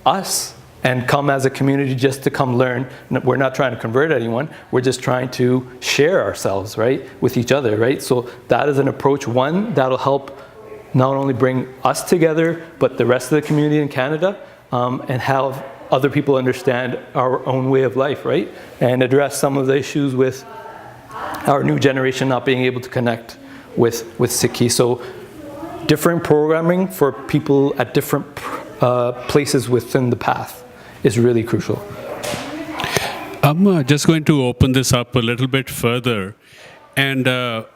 Speaker 7: us and come as a community just to come learn. We're not trying to convert anyone. We're just trying to share ourselves, right, with each other, right? So that is an approach, one, that'll help not only bring us together, but the rest of the community in Canada, and have other people understand our own way of life, right? And address some of the issues with our new generation not being able to connect with Sikhi. So different programming for people at different places within the path is really crucial.
Speaker 11: I'm just going to open this up a little bit further. And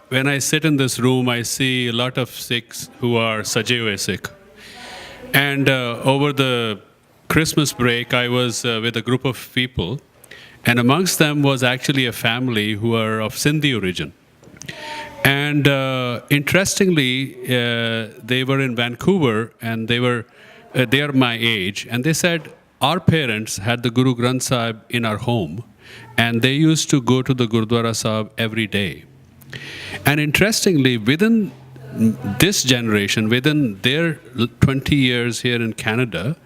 Speaker 11: when I sit in this room, I see a lot of Sikhs who are Saje Hue Sikh. And over the Christmas break, I was with a group of people, and amongst them was actually a family who are of Sindhi origin. And interestingly, they were in Vancouver, and they are my age, and they said, our parents had the Guru Granth Sahib in our home, and they used to go to the Gurdwara Sahib every day. And interestingly, within this generation, within their 20 years here in Canada,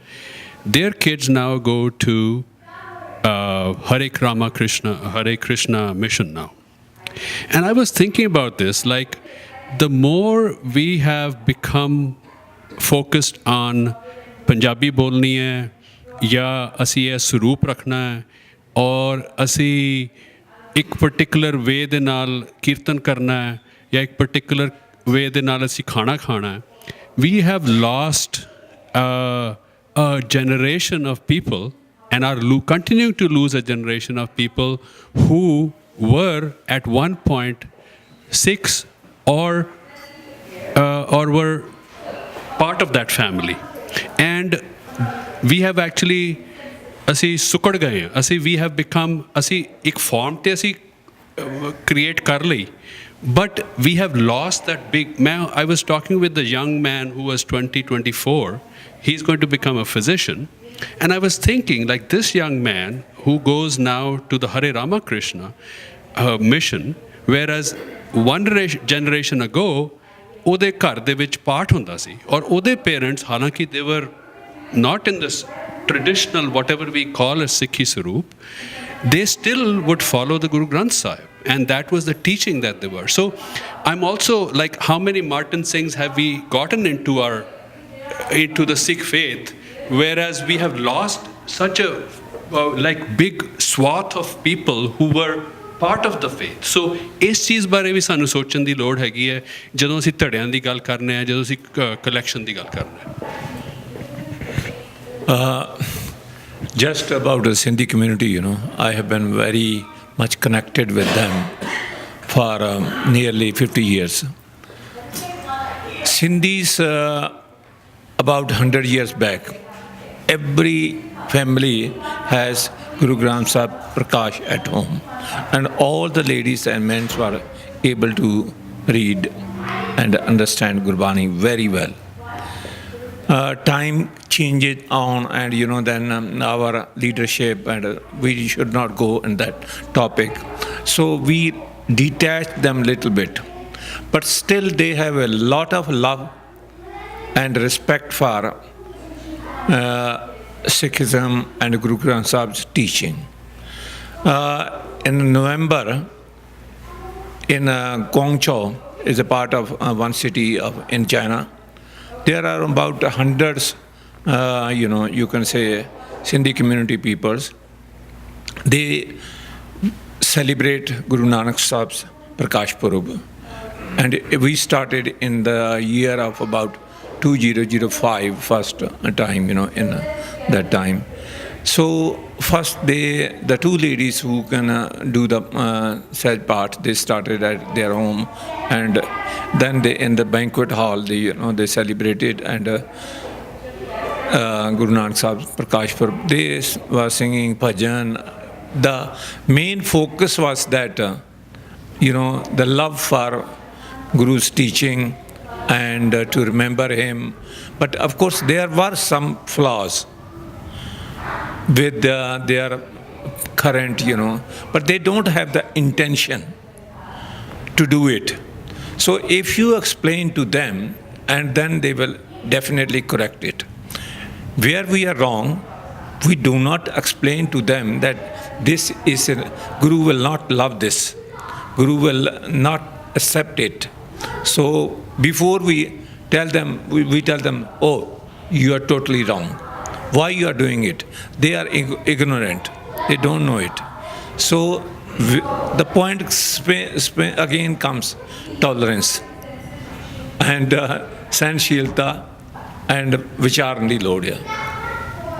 Speaker 11: their kids now go to Hare Krishna mission now. And I was thinking about this, like the more we have become focused on Punjabi bolni hai, ya asi ਇਹ ਸਰੂਪ ਰੱਖਣਾ ਹੈ, ਔਰ ਅਸੀਂ ਇੱਕ particular ਵੇ ਦੇ ਨਾਲ ਕੀਰਤਨ ਕਰਨਾ ਹੈ, ਜਾਂ ਇੱਕ ਪਰਟੀਕੂਲਰ ਵੇ ਦੇ ਨਾਲ ਅਸੀਂ ਖਾਣਾ ਖਾਣਾ ਹੈ, we have lost a generation of people, and are continuing to lose a generation of people who were at one point Sikhs or were part of that family. And we have actually ਅਸੀਂ ਸੁਕੜ ਗਏ ਹਾਂ, we have become, ਅਸੀਂ ਇੱਕ farm ਤੇ ਅਸੀਂ create ਕਰ ਲਈ, but we have lost that big man. I was talking with the young man who was 24, he's going to become a physician, and I was thinking, like, this young man who goes now to the Hare Ramakrishna mission, whereas one generation ago ਉਹਦੇ ਘਰ ਦੇ ਵਿੱਚ ਪਾਠ ਹੁੰਦਾ ਸੀ, ਔਰ ਉਹਦੇ parents ਹਾਲਾਂਕਿ they were not in this traditional, whatever we call a Sikhi Sarup, they still would follow the Guru Granth Sahib. and that was the teaching that they were. So I'm also like, how many Martin Singhs have we gotten into the Sikh faith, whereas we have lost such a like big swath of people who were part of the faith. So ਇਸ ਚੀਜ਼ ਬਾਰੇ ਵੀ ਸਾਨੂੰ ਸੋਚਣ ਦੀ ਲੋੜ ਹੈਗੀ ਹੈ ਜਦੋਂ ਅਸੀਂ ਧੜਿਆਂ ਦੀ ਗੱਲ ਕਰਨੇ ਆ, ਜਦੋਂ ਅਸੀਂ ਕਲੈਕਸ਼ਨ ਦੀ ਗੱਲ ਕਰਨੇ
Speaker 12: ਆ. Just about the Sindhi community, I have been very much connected with them for nearly 50 years. Sindhis, about 100 years back, every family has Guru Granth Sahib Prakash at home, and all the ladies and men were able to read and understand Gurbani very well. Time changes on, and then our leadership, and we should not go in that topic. So we detach them a little bit, but still they have a lot of love and respect for Sikhism and Guru Granth Sahib's teaching. In November, in Guangzhou, is a part of one city in China. There are about hundreds, you can say, Sindhi community peoples. They celebrate Guru Nanak Sahib's Prakash Purab. And we started in the year of about 2005, first time, in that time. So first the two ladies who can do the sad part, they started at their home, and then they in the banquet hall they celebrated, and Guru Nanak Sahib's Prakash Purab, they were singing bhajan. The main focus was that the love for Guru's teaching and to remember him. But of course there were some flaws with their current, but they don't have the intention to do it. So if you explain to them, and then they will definitely correct it. Where we are wrong, we do not explain to them that this is Guru will not love this. Guru will not accept it. So before we tell them, we tell them, oh, you are totally wrong. Why you are doing it? They are ignorant. They don't know it. So the point again comes tolerance and sahनशीलता and vicharan di lod hai.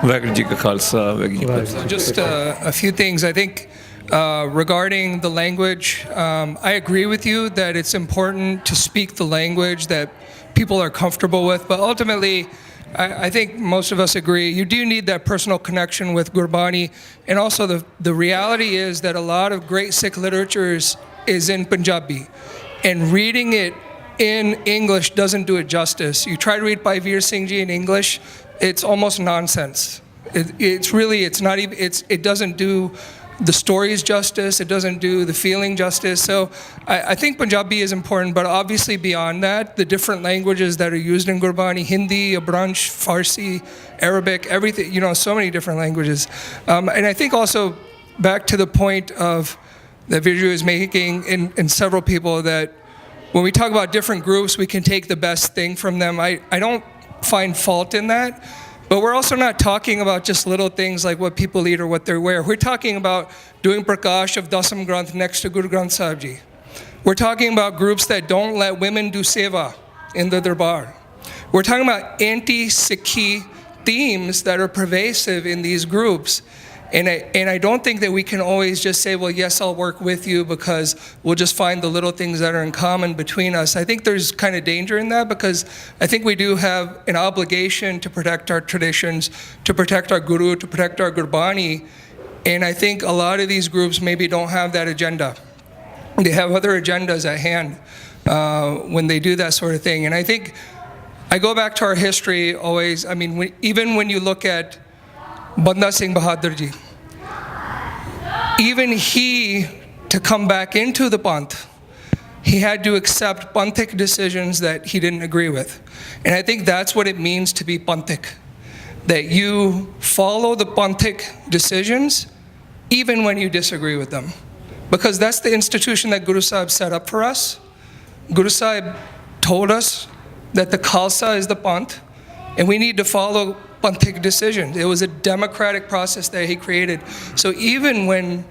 Speaker 12: Vaheguru ji ka khalsa, Vaheguru ji ki fateh.
Speaker 8: So just a few things. I think regarding the language, I agree with you that it's important to speak the language that people are comfortable with, but ultimately I think most of us agree, you do need that personal connection with Gurbani, and also the reality is that a lot of great Sikh literature is in Punjabi, and reading it in English doesn't do it justice. You try to read Bhai Veer Singh Ji in English, it's almost nonsense. It doesn't do the stories justice, it doesn't do the feeling justice. So I think Punjabi is important, but obviously beyond that, the different languages that are used in Gurbani, Hindi, Abranch, Farsi, Arabic, everything, so many different languages. And I think also back to the point of that Viju is making in several people, that when we talk about different groups, we can take the best thing from them. I don't find fault in that. But we're also not talking about just little things like what people eat or what they wear. We're talking about doing Prakash of Dasam Granth next to Guru Granth Sahib Ji. We're talking about groups that don't let women do seva in the darbar. We're talking about anti-Sikhi themes that are pervasive in these groups. And I don't think that we can always just say, well, yes, I'll work with you because we'll just find the little things that are in common between us. I think there's kind of danger in that, because I think we do have an obligation to protect our traditions, to protect our Guru, to protect our Gurbani. And I think a lot of these groups maybe don't have that agenda. They have other agendas at hand when they do that sort of thing. And I think I go back to our history always. I mean, even when you look at Banda Singh Bahadur Ji, even he, to come back into the Panth, he had to accept Panthic decisions that he didn't agree with. And I think that's what it means to be Panthic, that you follow the Panthic decisions even when you disagree with them. because that's the institution that Guru Sahib set up for us. Guru Sahib told us that the Khalsa is the Panth, and we need to follow Panthic decisions. It was a democratic process that he created. So even when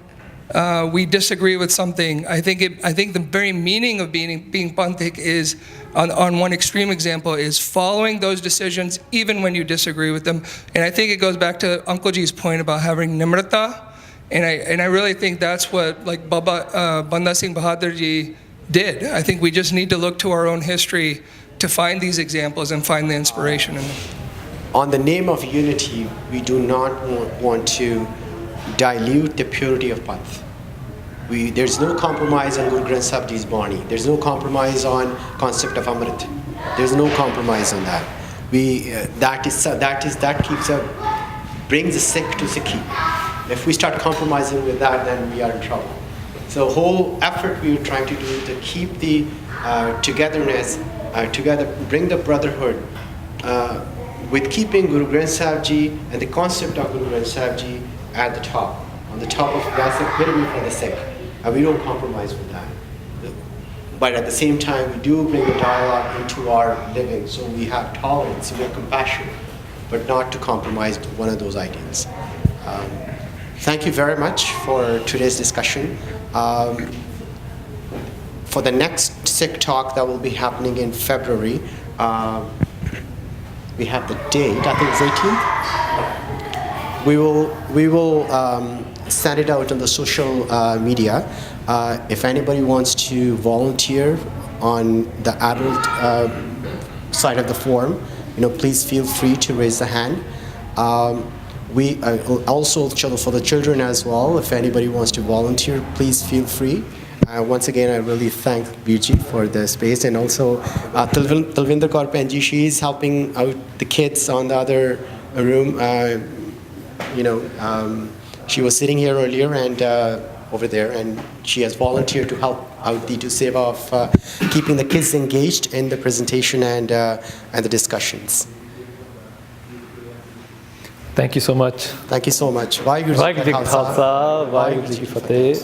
Speaker 8: we disagree with something, I think the very meaning of being Panthic is, on one extreme example, is following those decisions even when you disagree with them. And I think it goes back to Uncle Ji's point about having Nimrata, and I really think that's what like Banda Singh Bahadur Ji did. I think we just need to look to our own history to find these examples and find the inspiration in them.
Speaker 10: On the name of unity, we do not want to dilute the purity of Panth. There's no compromise on Guru Granth Sahib Ji's Bani. There's no compromise on concept of Amrita. There's no compromise on that. That keeps brings the Sikh to Sikhi. If we start compromising with that, then we are in trouble. So the whole effort we are trying to do to keep the togetherness together, bring the brotherhood, with keeping Guru Granth Sahib Ji and the concept of Guru Granth Sahib Ji at the top, on the top of basic pyramid for the Sikh. And we don't compromise with that. But at the same time, we do bring a dialogue into our living, so we have tolerance, we have compassion, but not to compromise one of those ideals. Thank you very much for today's discussion. For the next Sikh Talk that will be happening in February, we have the date, I think it's 18th. We will send it out on the social media. If anybody wants to volunteer on the adult side of the forum, please feel free to raise the hand. We also for the children as well. If anybody wants to volunteer, please feel free. Once again, I really thank Bijai for the space, and also Talvinder Kaur Penji. She is helping out the kids on the other room. She was sitting here earlier and over there, and she has volunteered to help out the seva of keeping the kids engaged in the presentation and the discussions.
Speaker 7: Thank you so much.
Speaker 10: Thank you so much. Vaheguru
Speaker 7: Ji Ka Khalsa, Vaheguru Ji Ki Fateh.